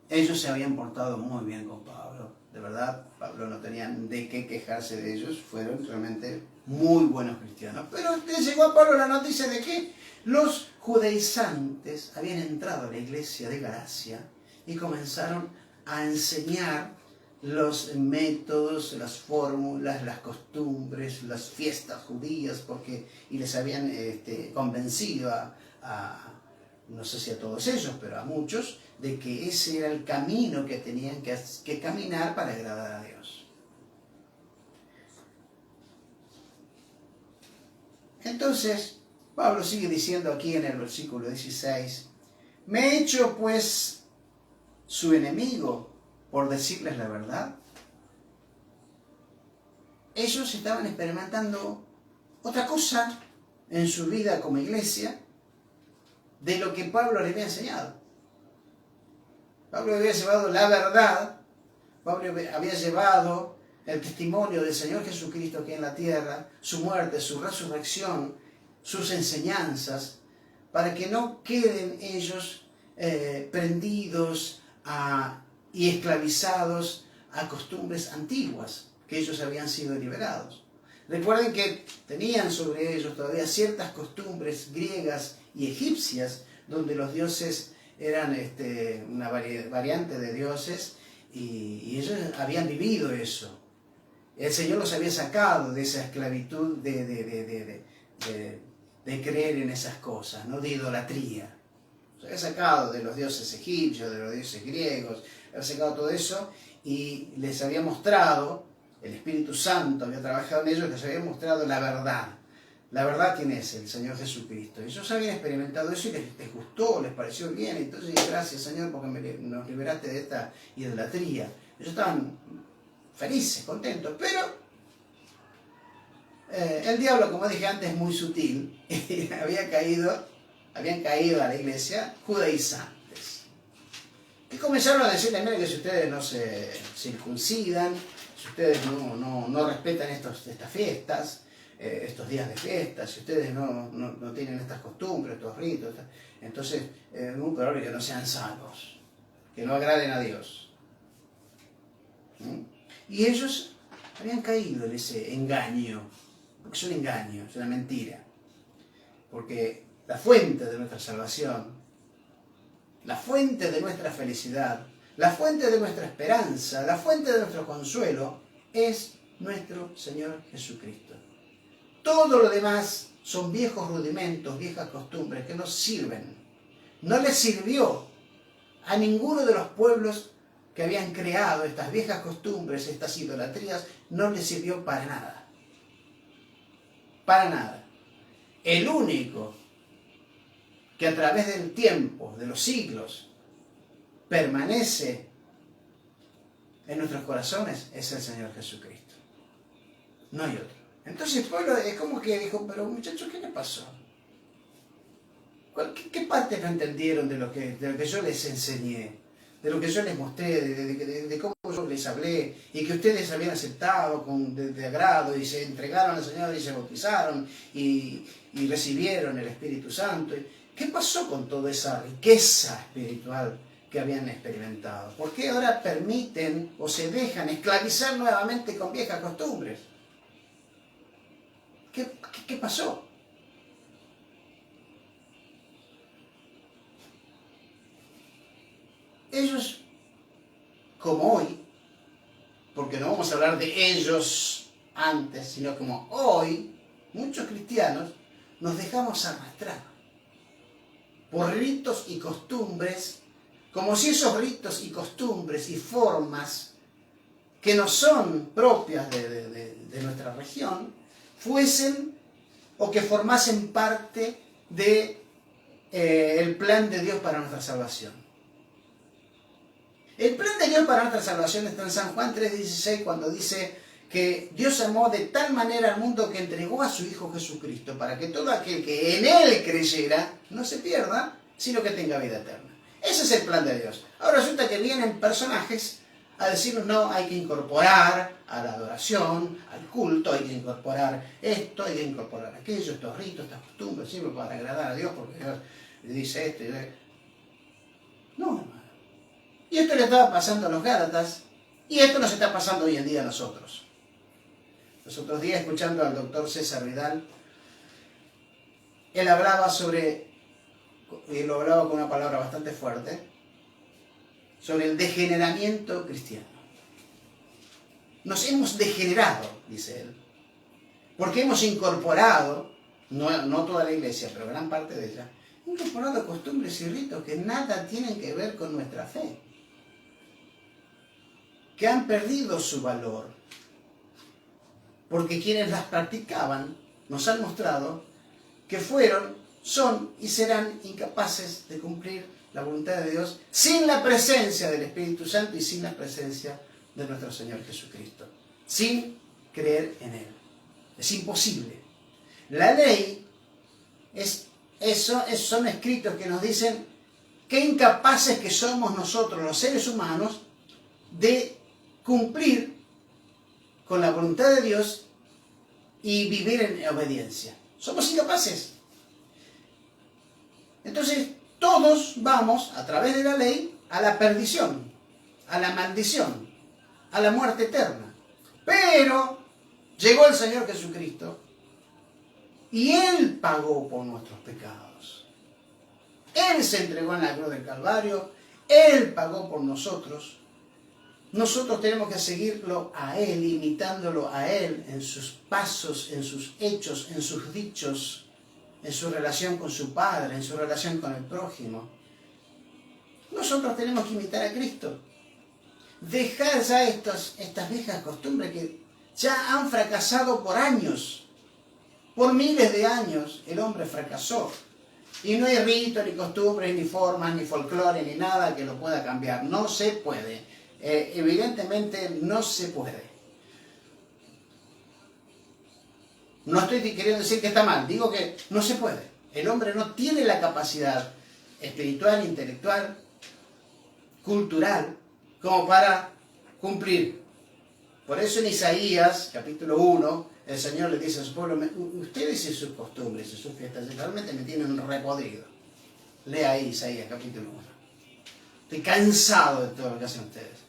ellos se habían portado muy bien con Pablo. De verdad, Pablo no tenía de qué quejarse de ellos. Fueron realmente muy buenos cristianos. Pero le llegó a Pablo la noticia de que los judaizantes habían entrado a la iglesia de Galacia y comenzaron a enseñar los métodos, las fórmulas, las costumbres, las fiestas judías, y les habían convencido no sé si a todos ellos, pero a muchos, de que ese era el camino que tenían que caminar para agradar a Dios. Entonces, Pablo sigue diciendo aquí en el versículo 16, ¿me he hecho pues su enemigo por decirles la verdad? Ellos estaban experimentando otra cosa en su vida como iglesia de lo que Pablo les había enseñado. Pablo había llevado la verdad, Pablo había llevado el testimonio del Señor Jesucristo aquí en la tierra, su muerte, su resurrección, sus enseñanzas, para que no queden ellos prendidos y esclavizados a costumbres antiguas, que ellos habían sido liberados. Recuerden que tenían sobre ellos todavía ciertas costumbres griegas y egipcias, donde los dioses eran una variante de dioses, y ellos habían vivido eso. El Señor los había sacado de esa esclavitud de creer en esas cosas, ¿no? De idolatría. Los había sacado de los dioses egipcios, de los dioses griegos, había sacado todo eso y les había mostrado, el Espíritu Santo había trabajado en ellos, les había mostrado la verdad. La verdad, ¿quién es? El Señor Jesucristo. Ellos habían experimentado eso y les gustó, les pareció bien. Entonces, gracias Señor porque nos liberaste de esta idolatría. Ellos estaban felices, contentos, pero el diablo, como dije antes, es muy sutil. habían caído a la iglesia judaizantes. Y comenzaron a decirle, mire, que si ustedes no se circuncidan, si ustedes no respetan estas fiestas, estos días de fiesta, si ustedes no tienen estas costumbres, estos ritos, entonces es muy probable que no sean salvos, que no agraden a Dios. Y ellos habían caído en ese engaño, porque es un engaño, es una mentira, porque la fuente de nuestra salvación, la fuente de nuestra felicidad, la fuente de nuestra esperanza, la fuente de nuestro consuelo es nuestro Señor Jesucristo. Todo lo demás son viejos rudimentos, viejas costumbres que no sirven. No les sirvió a ninguno de los pueblos que habían creado estas viejas costumbres, estas idolatrías, no les sirvió para nada. Para nada. El único que a través del tiempo, de los siglos, permanece en nuestros corazones es el Señor Jesucristo. No hay otro. Entonces Pablo es como que dijo, pero muchachos, ¿qué les pasó? ¿Qué parte no entendieron de lo que yo les enseñé? De lo que yo les mostré, de cómo yo les hablé, y que ustedes habían aceptado de agrado, y se entregaron al Señor, y se bautizaron, y recibieron el Espíritu Santo. ¿Qué pasó con toda esa riqueza espiritual que habían experimentado? ¿Por qué ahora permiten o se dejan esclavizar nuevamente con viejas costumbres? ¿Qué pasó? ellos, como hoy, porque no vamos a hablar de ellos antes, sino como hoy, muchos cristianos nos dejamos arrastrar por ritos y costumbres, como si esos ritos y costumbres y formas que no son propias de nuestra región, fuesen o que formasen parte de el plan de Dios para nuestra salvación. El plan de Dios para nuestra salvación está en San Juan 3:16, cuando dice que Dios amó de tal manera al mundo que entregó a su Hijo Jesucristo para que todo aquel que en Él creyera no se pierda, sino que tenga vida eterna. Ese es el plan de Dios. Ahora resulta que vienen personajes a decirnos, no, hay que incorporar a la adoración, al culto, hay que incorporar esto, hay que incorporar aquello, estos ritos, estas costumbres, siempre para agradar a Dios, porque Dios le dice esto y de... No, hermano. Y esto le estaba pasando a los Gálatas, y esto nos está pasando hoy en día a nosotros. Los otros días, escuchando al doctor César Vidal, él hablaba sobre, y lo hablaba con una palabra bastante fuerte, sobre el degeneramiento cristiano. Nos hemos degenerado, dice él, porque hemos incorporado, no toda la iglesia, pero gran parte de ella, incorporado costumbres y ritos que nada tienen que ver con nuestra fe, que han perdido su valor, porque quienes las practicaban nos han mostrado que fueron, son y serán incapaces de cumplir la voluntad de Dios sin la presencia del Espíritu Santo y sin la presencia de nuestro Señor Jesucristo, sin creer en Él. Es imposible. La ley son escritos que nos dicen qué incapaces que somos nosotros, los seres humanos, de cumplir con la voluntad de Dios y vivir en obediencia. Somos incapaces. Entonces, todos vamos, a través de la ley, a la perdición, a la maldición, a la muerte eterna. Pero llegó el Señor Jesucristo y Él pagó por nuestros pecados. Él se entregó en la cruz del Calvario, Él pagó por nosotros. Nosotros tenemos que seguirlo a Él, imitándolo a Él en sus pasos, en sus hechos, en sus dichos, en su relación con su Padre, en su relación con el prójimo. Nosotros tenemos que imitar a Cristo. Dejar ya estas viejas costumbres que ya han fracasado por años. Por miles de años el hombre fracasó. Y no hay rito, ni costumbres, ni formas, ni folclore, ni nada que lo pueda cambiar. No se puede. Evidentemente no se puede. No estoy queriendo decir que está mal, digo que no se puede. El hombre no tiene la capacidad espiritual, intelectual, cultural, como para cumplir. Por eso en Isaías, capítulo 1, el Señor le dice a su pueblo, ustedes y sus costumbres y sus fiestas realmente me tienen repodrido. Lea ahí Isaías, capítulo 1. Estoy cansado de todo lo que hacen ustedes.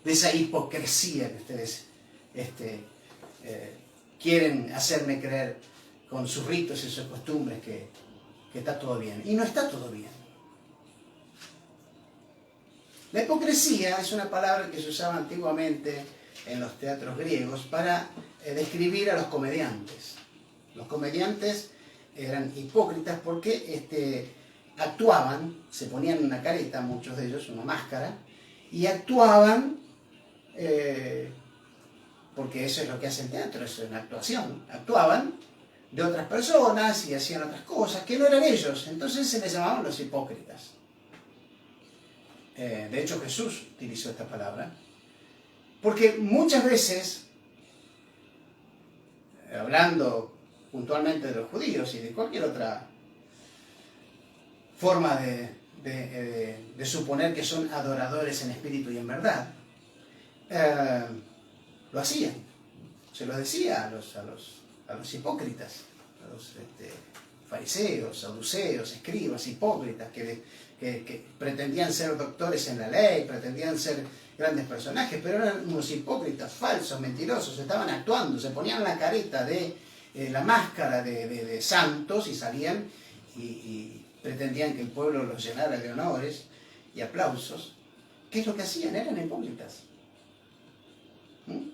De esa hipocresía que ustedes quieren hacerme creer con sus ritos y sus costumbres que está todo bien. Y no está todo bien. La hipocresía es una palabra que se usaba antiguamente en los teatros griegos para describir a los comediantes. Los comediantes eran hipócritas porque actuaban, se ponían una careta, muchos de ellos, una máscara, y actuaban, porque eso es lo que hace el teatro, eso es una actuación, actuaban de otras personas y hacían otras cosas que no eran ellos, entonces se les llamaban los hipócritas. De hecho Jesús utilizó esta palabra, porque muchas veces, hablando puntualmente de los judíos y de cualquier otra forma de suponer que son adoradores en espíritu y en verdad, lo hacían. Se lo decía a los hipócritas, a los fariseos, saduceos, escribas, hipócritas, que pretendían ser doctores en la ley, pretendían ser grandes personajes, pero eran unos hipócritas, falsos, mentirosos, estaban actuando, se ponían la careta de la máscara de santos y salían y pretendían que el pueblo los llenara de honores y aplausos, ¿qué es lo que hacían? Eran hipócritas.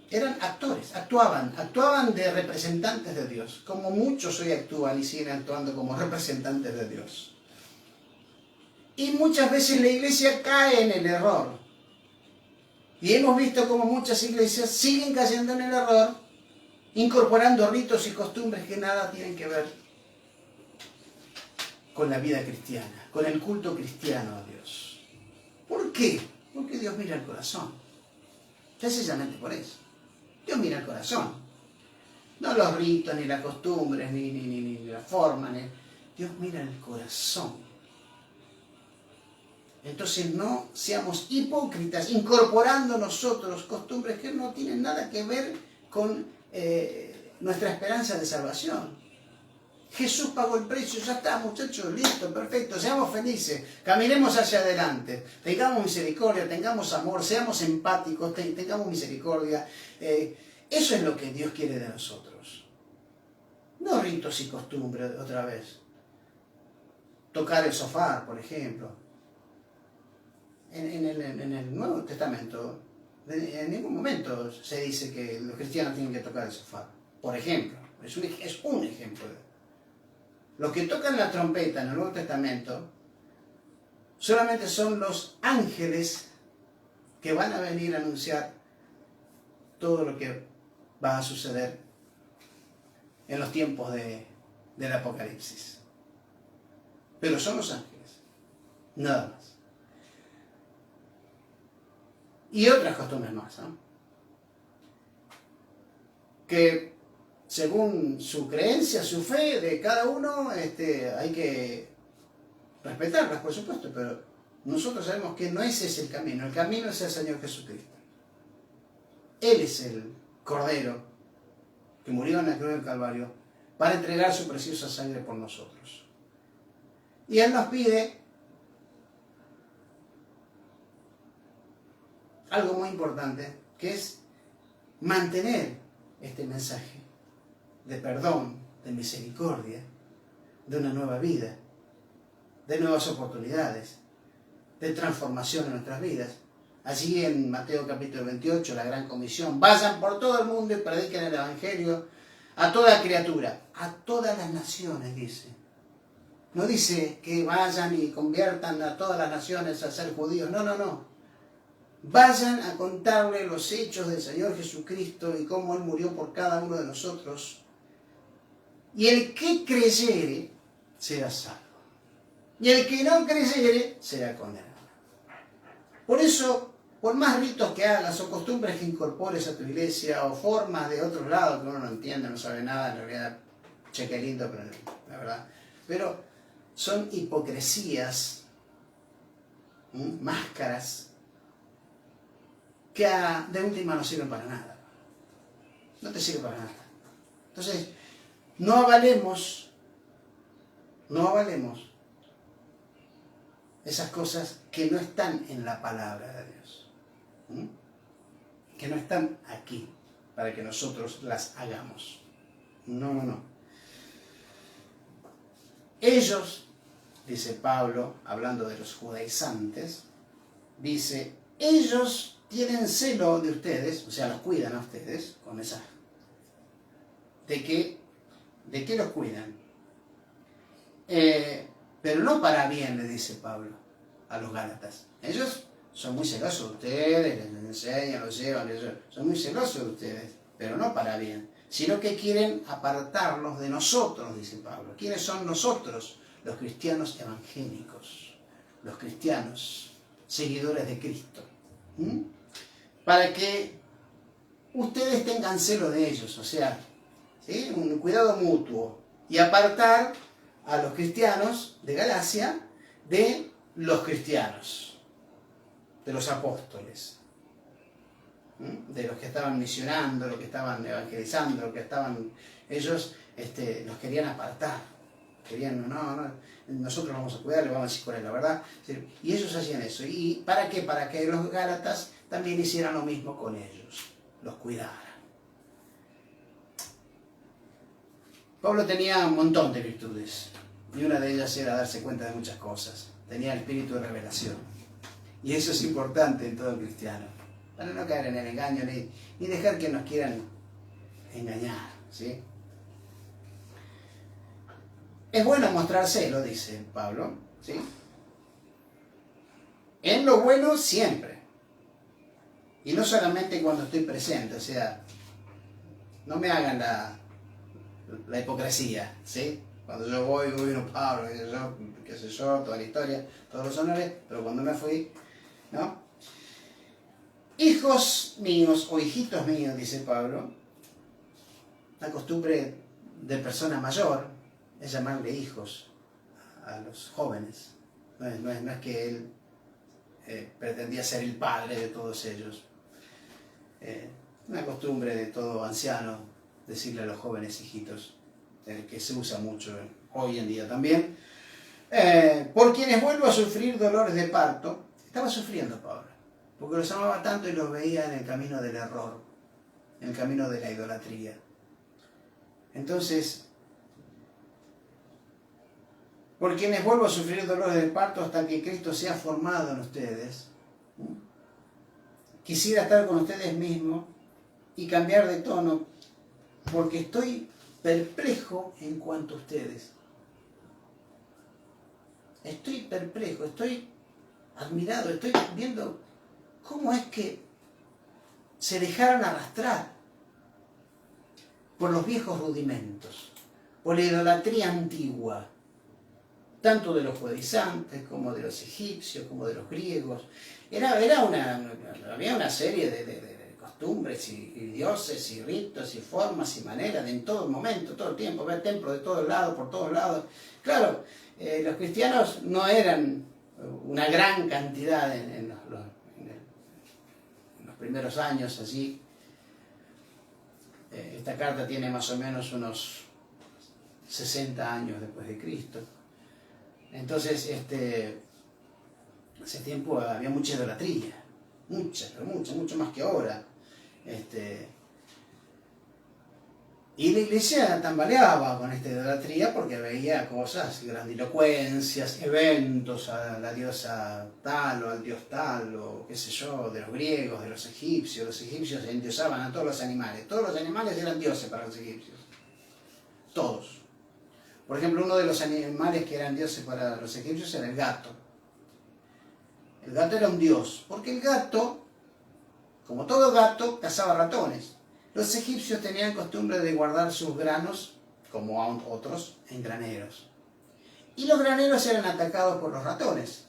Eran actores, actuaban de representantes de Dios, como muchos hoy actúan y siguen actuando como representantes de Dios. Y muchas veces la iglesia cae en el error. Y hemos visto como muchas iglesias siguen cayendo en el error, incorporando ritos y costumbres que nada tienen que ver con la vida cristiana, con el culto cristiano a Dios. ¿Por qué? Porque Dios mira el corazón. Sencillamente por eso. Dios mira el corazón. No los ritos, ni las costumbres, ni la forma. Dios mira el corazón. Entonces no seamos hipócritas, incorporando nosotros costumbres que no tienen nada que ver con nuestra esperanza de salvación. Jesús pagó el precio, ya está, muchachos, listo, perfecto, seamos felices, caminemos hacia adelante, tengamos misericordia, tengamos amor, seamos empáticos, tengamos misericordia. Eso es lo que Dios quiere de nosotros. No ritos y costumbres, otra vez. Tocar el sofá, por ejemplo. En el Nuevo Testamento, en ningún momento se dice que los cristianos tienen que tocar el sofá. Por ejemplo, es un ejemplo. Los que tocan la trompeta en el Nuevo Testamento solamente son los ángeles que van a venir a anunciar todo lo que va a suceder en los tiempos del Apocalipsis. Pero son los ángeles, nada más. Y otras costumbres más, ¿no? Que según su creencia, su fe de cada uno, hay que respetarlas, por supuesto, pero nosotros sabemos que no ese es el camino es el Señor Jesucristo. Él es el Cordero que murió en la cruz del Calvario para entregar su preciosa sangre por nosotros. Y Él nos pide algo muy importante, que es mantener este mensaje de perdón, de misericordia, de una nueva vida, de nuevas oportunidades, de transformación en nuestras vidas. Allí en Mateo capítulo 28, la gran comisión: vayan por todo el mundo y prediquen el Evangelio a toda criatura, a todas las naciones, dice. No dice que vayan y conviertan a todas las naciones a ser judíos, no. Vayan a contarle los hechos del Señor Jesucristo y cómo Él murió por cada uno de nosotros. Y el que creyere será salvo. Y el que no creyere será condenado. Por eso, por más ritos que hagas o costumbres que incorpores a tu iglesia o formas de otro lado que uno no entiende, no sabe nada, en realidad, cheque lindo, pero la verdad. Pero son hipocresías, máscaras, que de última no sirven para nada. No te sirve para nada. Entonces, no avalemos esas cosas que no están en la palabra de Dios, que no están aquí para que nosotros las hagamos. No. Ellos, dice Pablo, hablando de los judaizantes, dice: ellos tienen celo de ustedes, o sea, los cuidan a ustedes con esa. ¿De qué los cuidan? Pero no para bien, le dice Pablo a los Gálatas. Ellos son muy celosos de ustedes, les enseñan, los llevan, son muy celosos de ustedes, pero no para bien, sino que quieren apartarlos de nosotros, dice Pablo. ¿Quiénes son nosotros? Los cristianos evangélicos, los cristianos seguidores de Cristo. Para que ustedes tengan celo de ellos, o sea, ¿sí? Un cuidado mutuo, y apartar a los cristianos de Galacia de los cristianos, de los apóstoles, de los que estaban misionando, los que estaban evangelizando, los que estaban, ellos los querían apartar, querían, no, nosotros vamos a cuidar, le vamos a decir cuál es la verdad, y ellos hacían eso. ¿Y para qué? Para que los Gálatas también hicieran lo mismo con ellos, los cuidaran. Pablo tenía un montón de virtudes, y una de ellas era darse cuenta de muchas cosas. Tenía el espíritu de revelación. Y eso es importante en todo cristiano, para no caer en el engaño ni dejar que nos quieran engañar, ¿sí? Es bueno mostrar celo, dice Pablo, ¿sí? En lo bueno siempre. Y no solamente cuando estoy presente, o sea, no me hagan la hipocresía, ¿sí? Cuando yo voy, gobierno Pablo, qué sé yo, toda la historia, todos los honores, pero cuando me fui, ¿no? Hijos míos o hijitos míos, dice Pablo, la costumbre de persona mayor es llamarle hijos a los jóvenes. No es que él pretendía ser el padre de todos ellos. Una costumbre de todo anciano decirle a los jóvenes hijitos, que se usa mucho hoy en día también. Por quienes vuelvo a sufrir dolores de parto. Estaba sufriendo Pablo, porque los amaba tanto y los veía en el camino del error, en el camino de la idolatría. Entonces, por quienes vuelvo a sufrir dolores de parto hasta que Cristo sea formado en ustedes, quisiera estar con ustedes mismos y cambiar de tono, porque estoy perplejo en cuanto a ustedes. Estoy perplejo, estoy admirado, estoy viendo cómo es que se dejaron arrastrar por los viejos rudimentos, por la idolatría antigua, tanto de los judaizantes como de los egipcios, como de los griegos. Había una serie de costumbres y dioses y ritos y formas y maneras en todo momento, todo el tiempo, ver templos de todos lados, por todos lados. Claro, los cristianos no eran una gran cantidad en los primeros años, así. Esta carta tiene más o menos unos 60 años después de Cristo. Entonces, hace tiempo había mucha idolatría, mucho más que ahora. Y la iglesia tambaleaba con esta idolatría porque veía cosas, grandilocuencias, eventos a la diosa tal o al dios tal, o qué sé yo, de los griegos, de los egipcios. Los egipcios endiosaban a todos los animales. Todos los animales eran dioses para los egipcios. Todos. Por ejemplo, uno de los animales que eran dioses para los egipcios era el gato. El gato era un dios, porque el gato, como todo gato, cazaba ratones. Los egipcios tenían costumbre de guardar sus granos, como otros, en graneros. Y los graneros eran atacados por los ratones.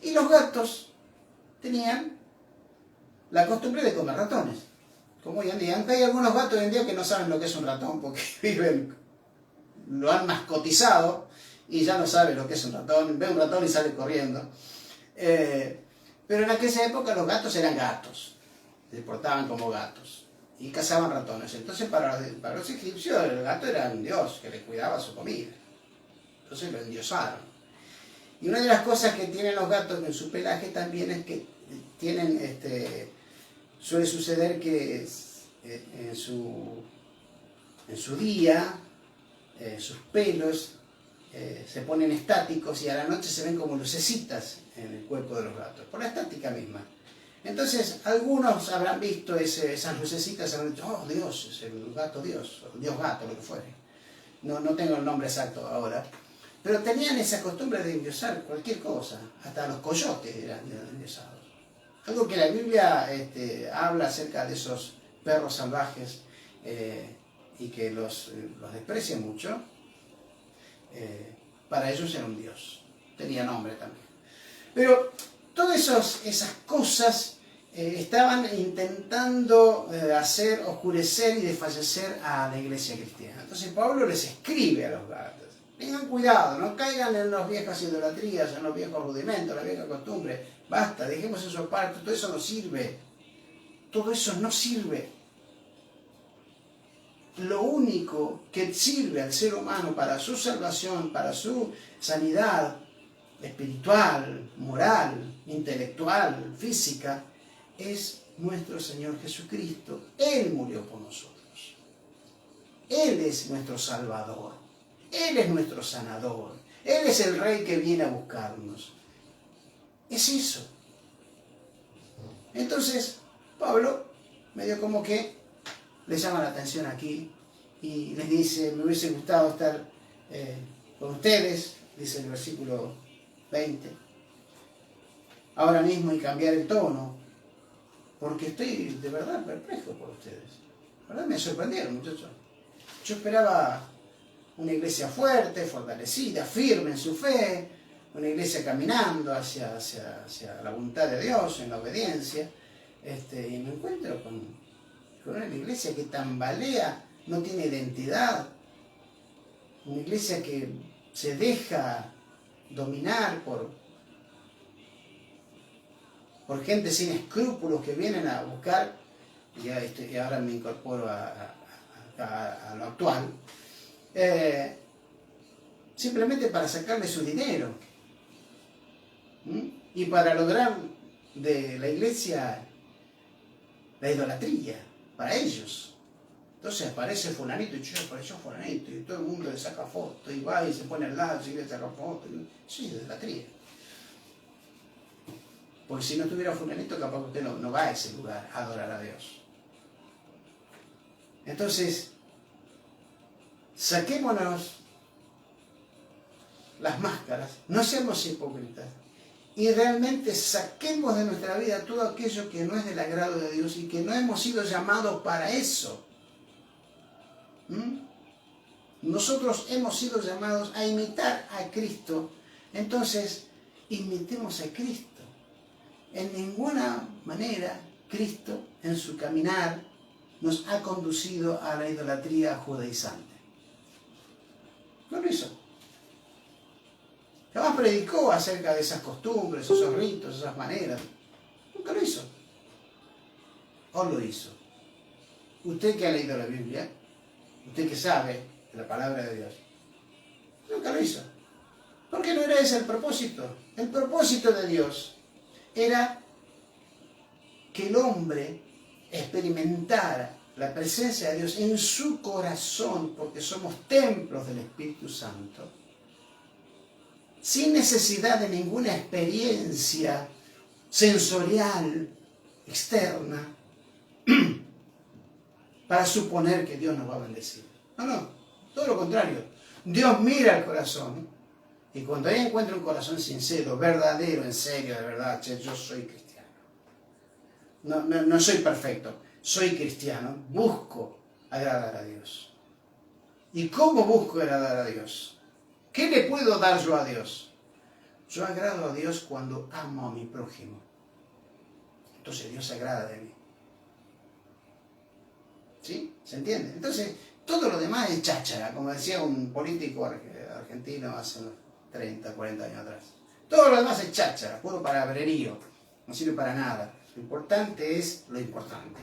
Y los gatos tenían la costumbre de comer ratones. Como hoy en día. Aunque hay algunos gatos hoy en día que no saben lo que es un ratón, porque lo han mascotizado y ya no saben lo que es un ratón. Ve un ratón y sale corriendo. Pero en aquella época los gatos eran gatos. Se portaban como gatos. Y cazaban ratones. Entonces para los egipcios el gato era un dios que les cuidaba su comida. Entonces lo endiosaron. Y una de las cosas que tienen los gatos en su pelaje también es que tienen, suele suceder que en su día sus pelos se ponen estáticos y a la noche se ven como lucecitas en el cuerpo de los gatos, por la estática misma. Entonces, algunos habrán visto esas lucecitas y habrán dicho, oh, Dios, es el gato Dios, o Dios gato, lo que fuere. No tengo el nombre exacto ahora. Pero tenían esa costumbre de endiosar cualquier cosa. Hasta los coyotes eran endiosados. Algo que la Biblia habla acerca de esos perros salvajes y que los desprecia mucho. Para ellos era un Dios. Tenía nombre también. Pero todas esas cosas estaban intentando hacer oscurecer y desfallecer a la iglesia cristiana. Entonces Pablo les escribe a los Gálatas: tengan cuidado, no caigan en las viejas idolatrías, en los viejos rudimentos, la vieja costumbre. Basta, dejemos eso aparte, todo eso no sirve. Todo eso no sirve. Lo único que sirve al ser humano para su salvación, para su sanidad espiritual, moral, intelectual, física, es nuestro Señor Jesucristo. Él murió por nosotros. Él es nuestro Salvador. Él es nuestro sanador. Él es el Rey que viene a buscarnos. Es eso. Entonces, Pablo medio como que le llama la atención aquí y les dice, me hubiese gustado estar con ustedes, dice el versículo 20, ahora mismo, y cambiar el tono, porque estoy de verdad perplejo por ustedes. La verdad me sorprendieron, muchachos. Yo esperaba una iglesia fuerte, fortalecida, firme en su fe, una iglesia caminando hacia la voluntad de Dios, en la obediencia, y me encuentro con una iglesia que tambalea, no tiene identidad, una iglesia que se deja dominar por gente sin escrúpulos que vienen a buscar, y ahora me incorporo a lo actual, simplemente para sacarle su dinero, y para lograr de la iglesia la idolatría para ellos. Entonces aparece fulanito, y apareció fulanito, y todo el mundo le saca fotos, y va y se pone al lado, y le saca fotos. Eso es idolatría. Porque si no tuviera fulanito, capaz que usted no va a ese lugar a adorar a Dios. Entonces, saquémonos las máscaras, no seamos hipócritas, y realmente saquemos de nuestra vida todo aquello que no es del agrado de Dios y que no hemos sido llamados para eso. Nosotros hemos sido llamados a imitar a Cristo, entonces imitemos a Cristo. En ninguna manera Cristo en su caminar nos ha conducido a la idolatría judaizante. No lo hizo. Jamás predicó acerca de esas costumbres, esos ritos, esas maneras. Nunca lo hizo. ¿O lo hizo? Usted que ha leído la Biblia, usted que sabe de la palabra de Dios, nunca lo hizo. Porque no era ese el propósito. El propósito de Dios era que el hombre experimentara la presencia de Dios en su corazón, porque somos templos del Espíritu Santo, sin necesidad de ninguna experiencia sensorial externa para suponer que Dios nos va a bendecir. No, todo lo contrario. Dios mira el corazón, y cuando ella encuentra un corazón sincero, verdadero, en serio, de verdad, yo soy cristiano. No soy perfecto, soy cristiano, busco agradar a Dios. ¿Y cómo busco agradar a Dios? ¿Qué le puedo dar yo a Dios? Yo agrado a Dios cuando amo a mi prójimo. Entonces Dios se agrada de mí. ¿Sí? ¿Se entiende? Entonces, todo lo demás es cháchara, como decía un político argentino hace unos 30, 40 años atrás. Todo lo demás es cháchara, puro palabrerío, no sirve para nada. Lo importante es lo importante.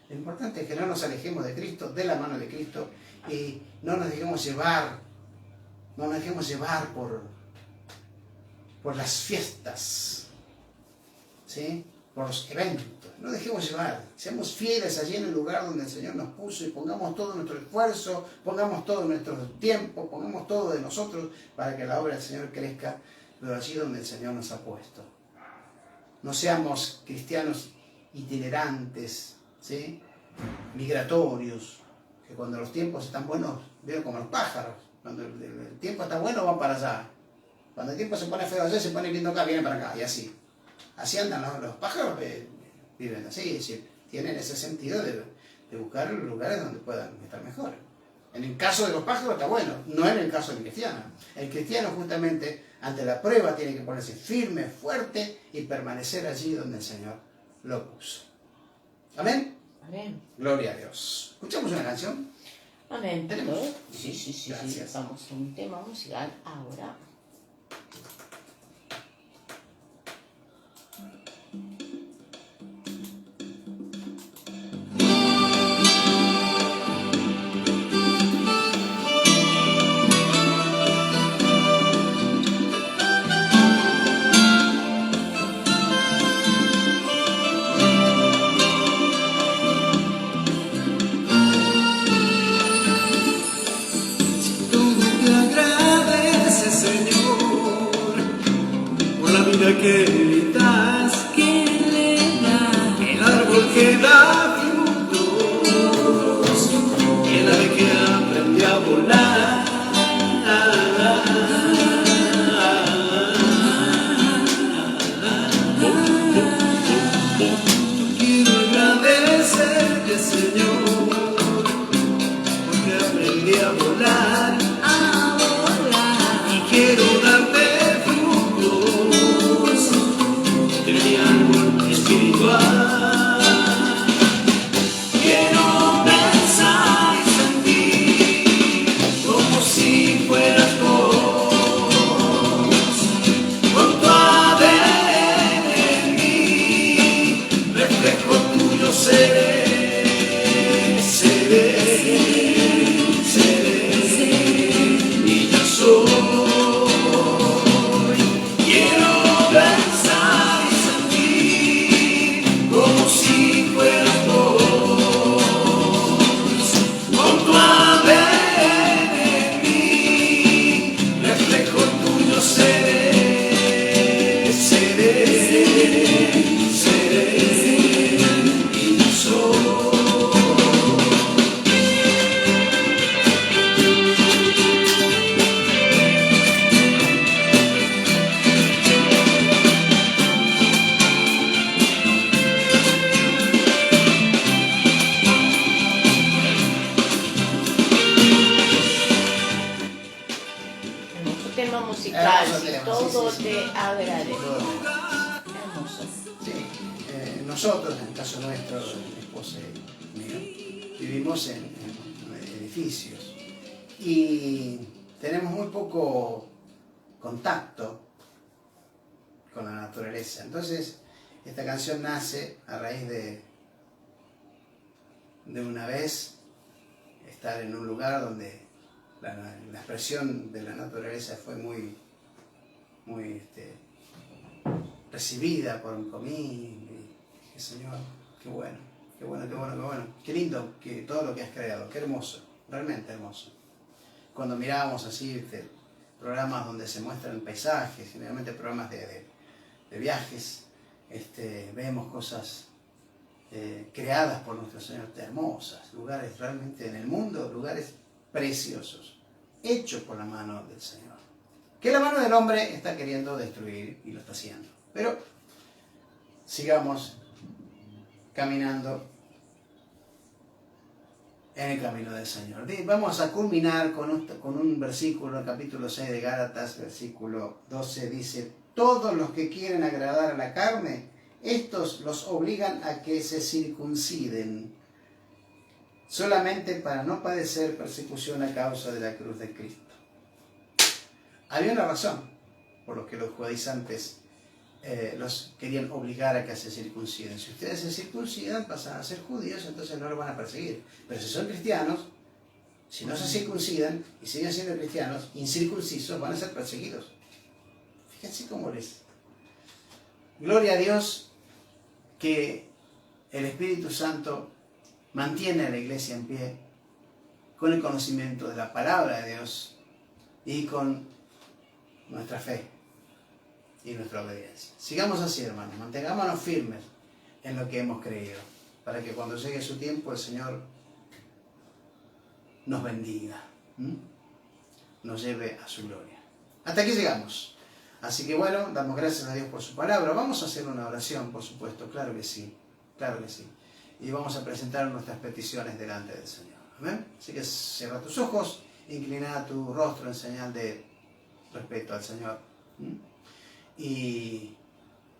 Lo importante es que no nos alejemos de Cristo, de la mano de Cristo, y no nos dejemos llevar por las fiestas, ¿sí? Por los eventos. No dejemos llevar, seamos fieles allí en el lugar donde el Señor nos puso, y pongamos todo nuestro esfuerzo, pongamos todo nuestro tiempo, pongamos todo de nosotros para que la obra del Señor crezca, pero allí donde el Señor nos ha puesto. No seamos cristianos itinerantes, ¿sí? Migratorios, que cuando los tiempos están buenos, veo como los pájaros, cuando el tiempo está bueno van para allá, cuando el tiempo se pone feo allá, se pone lindo acá, vienen para acá, y así. Así andan los pájaros, viven así, es decir, tienen ese sentido de buscar lugares donde puedan estar mejor. En el caso de los pájaros está bueno, no en el caso del cristiano. El cristiano justamente ante la prueba tiene que ponerse firme, fuerte y permanecer allí donde el Señor lo puso. ¿Amén?
Amén.
Gloria a Dios. ¿Escuchamos una canción?
Amén.
¿Tenemos?
Sí.
Gracias.
Vamos a un tema musical ahora.
Que le das
agradezco.
Todo.
Hermoso.
Sí, nosotros, en el caso nuestro, mi esposa y mío, vivimos en edificios y tenemos muy poco contacto con la naturaleza. Entonces, esta canción nace a raíz de una vez estar en un lugar donde la expresión de la naturaleza fue muy recibida por mí. Y dije, Señor, qué bueno, qué bueno, qué bueno, qué bueno. Qué lindo que todo lo que has creado, qué hermoso, realmente hermoso. Cuando mirábamos así programas donde se muestran paisajes, generalmente programas de viajes, vemos cosas creadas por nuestro Señor, hermosas, lugares realmente en el mundo, lugares preciosos, hechos por la mano del Señor. Que la mano del hombre está queriendo destruir y lo está haciendo. Pero sigamos caminando en el camino del Señor. Vamos a culminar con un versículo, el capítulo 6 de Gálatas, versículo 12, dice: todos los que quieren agradar a la carne, estos los obligan a que se circunciden, solamente para no padecer persecución a causa de la cruz de Cristo. Había una razón por lo que los judaizantes los querían obligar a que se circunciden. Si ustedes se circuncidan, pasan a ser judíos, entonces no los van a perseguir. Pero si son cristianos, si no se circuncidan y siguen siendo cristianos, incircuncisos, van a ser perseguidos. Fíjense cómo les... Gloria a Dios que el Espíritu Santo mantiene a la iglesia en pie con el conocimiento de la palabra de Dios y con nuestra fe y nuestra obediencia. Sigamos así, hermanos, mantengámonos firmes en lo que hemos creído, para que cuando llegue su tiempo el Señor nos bendiga, nos lleve a su gloria. Hasta aquí llegamos. Así que bueno, damos gracias a Dios por su palabra. Vamos a hacer una oración, por supuesto, claro que sí, claro que sí. Y vamos a presentar nuestras peticiones delante del Señor. Amén. Así que cierra tus ojos, inclina tu rostro en señal de respeto al Señor. Y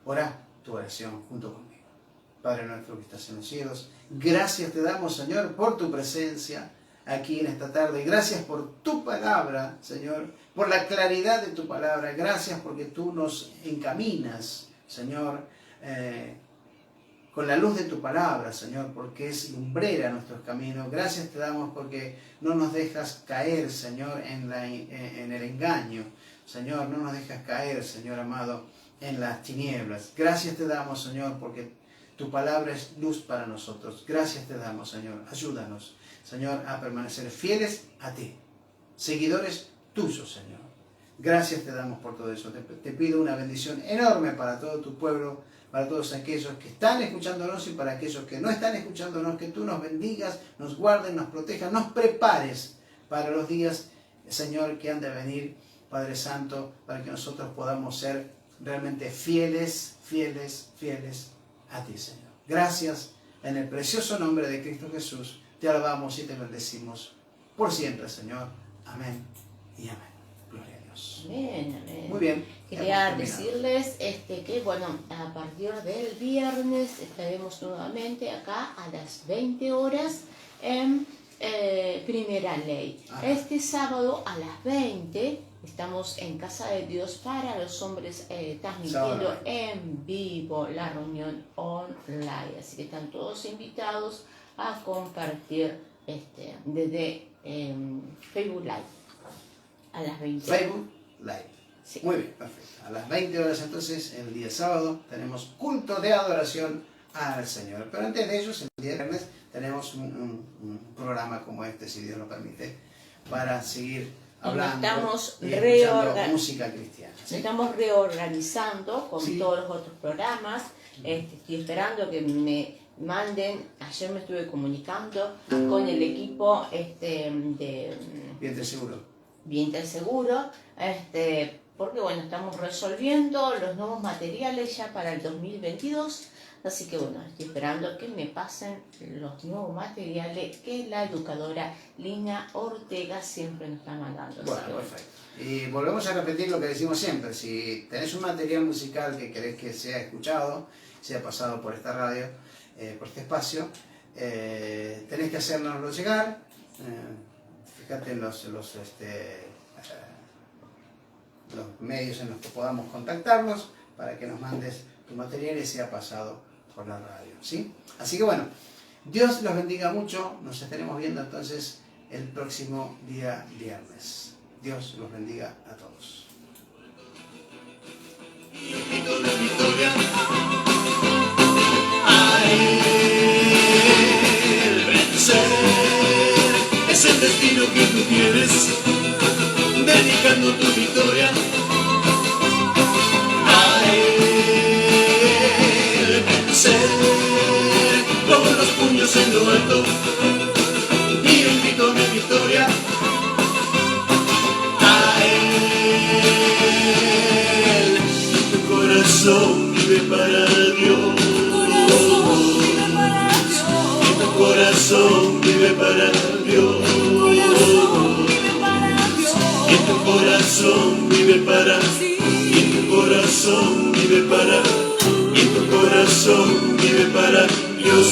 ora tu oración junto conmigo. Padre nuestro que estás en los cielos, gracias te damos, Señor, por tu presencia aquí en esta tarde. Gracias por tu palabra, Señor, por la claridad de tu palabra. Gracias porque tú nos encaminas, Señor, con la luz de tu palabra, Señor, porque es lumbrera nuestros caminos. Gracias te damos porque no nos dejas caer, Señor, en el engaño. Señor, no nos dejas caer, Señor amado, en las tinieblas. Gracias te damos, Señor, porque tu palabra es luz para nosotros. Gracias te damos, Señor. Ayúdanos, Señor, a permanecer fieles a ti, seguidores tuyos, Señor. Gracias te damos por todo eso. Te pido una bendición enorme para todo tu pueblo, para todos aquellos que están escuchándonos y para aquellos que no están escuchándonos, que tú nos bendigas, nos guardes, nos protejas, nos prepares para los días, Señor, que han de venir, Padre Santo, para que nosotros podamos ser realmente fieles, fieles, fieles a ti, Señor. Gracias, en el precioso nombre de Cristo Jesús, te alabamos y te bendecimos por siempre, Señor. Amén y amén. Gloria a Dios.
Amén, amén.
Muy bien.
Quería decirles que, bueno, a partir del viernes estaremos nuevamente acá a las 20 horas en Primera Ley.
Ajá.
Este sábado a las 20 estamos en Casa de Dios para los Hombres, transmitiendo
Sábado.
en vivo la reunión online. Así que están todos invitados a compartir desde Facebook Live a las 20 horas.
Facebook Live.
Sí.
Muy bien, perfecto. A las 20 horas entonces, el día sábado, tenemos culto de adoración al Señor. Pero antes de ello, el día viernes, tenemos un programa como este, si Dios lo permite, para seguir hablando y escuchando música cristiana. ¿Sí?
Estamos reorganizando con
Sí.
todos los otros programas. Estoy esperando que me manden. Ayer me estuve comunicando con el equipo de
Vientre seguro.
Vientre Seguro, porque bueno, estamos resolviendo los nuevos materiales ya para el 2022, así que bueno, estoy esperando que me pasen los nuevos materiales que la educadora Lina Ortega siempre nos está mandando.
Bueno, perfecto. Y volvemos a repetir lo que decimos siempre: si tenés un material musical que querés que sea escuchado, sea pasado por esta radio, por este espacio, tenés que hacérnoslo llegar. Fíjate en los medios en los que podamos contactarnos para que nos mandes tu material y sea pasado por la radio, ¿sí? Así que bueno, Dios los bendiga mucho. Nos estaremos viendo entonces el próximo día viernes. Dios los bendiga a todos.
Es el destino que tú tienes, dedicando tu victoria a él. Vencer con los puños en lo alto y un grito de victoria a él. Tu corazón vive para Dios. Tu corazón vive para Dios. Y tu corazón vive para, y tu corazón vive para, y tu corazón vive para Dios.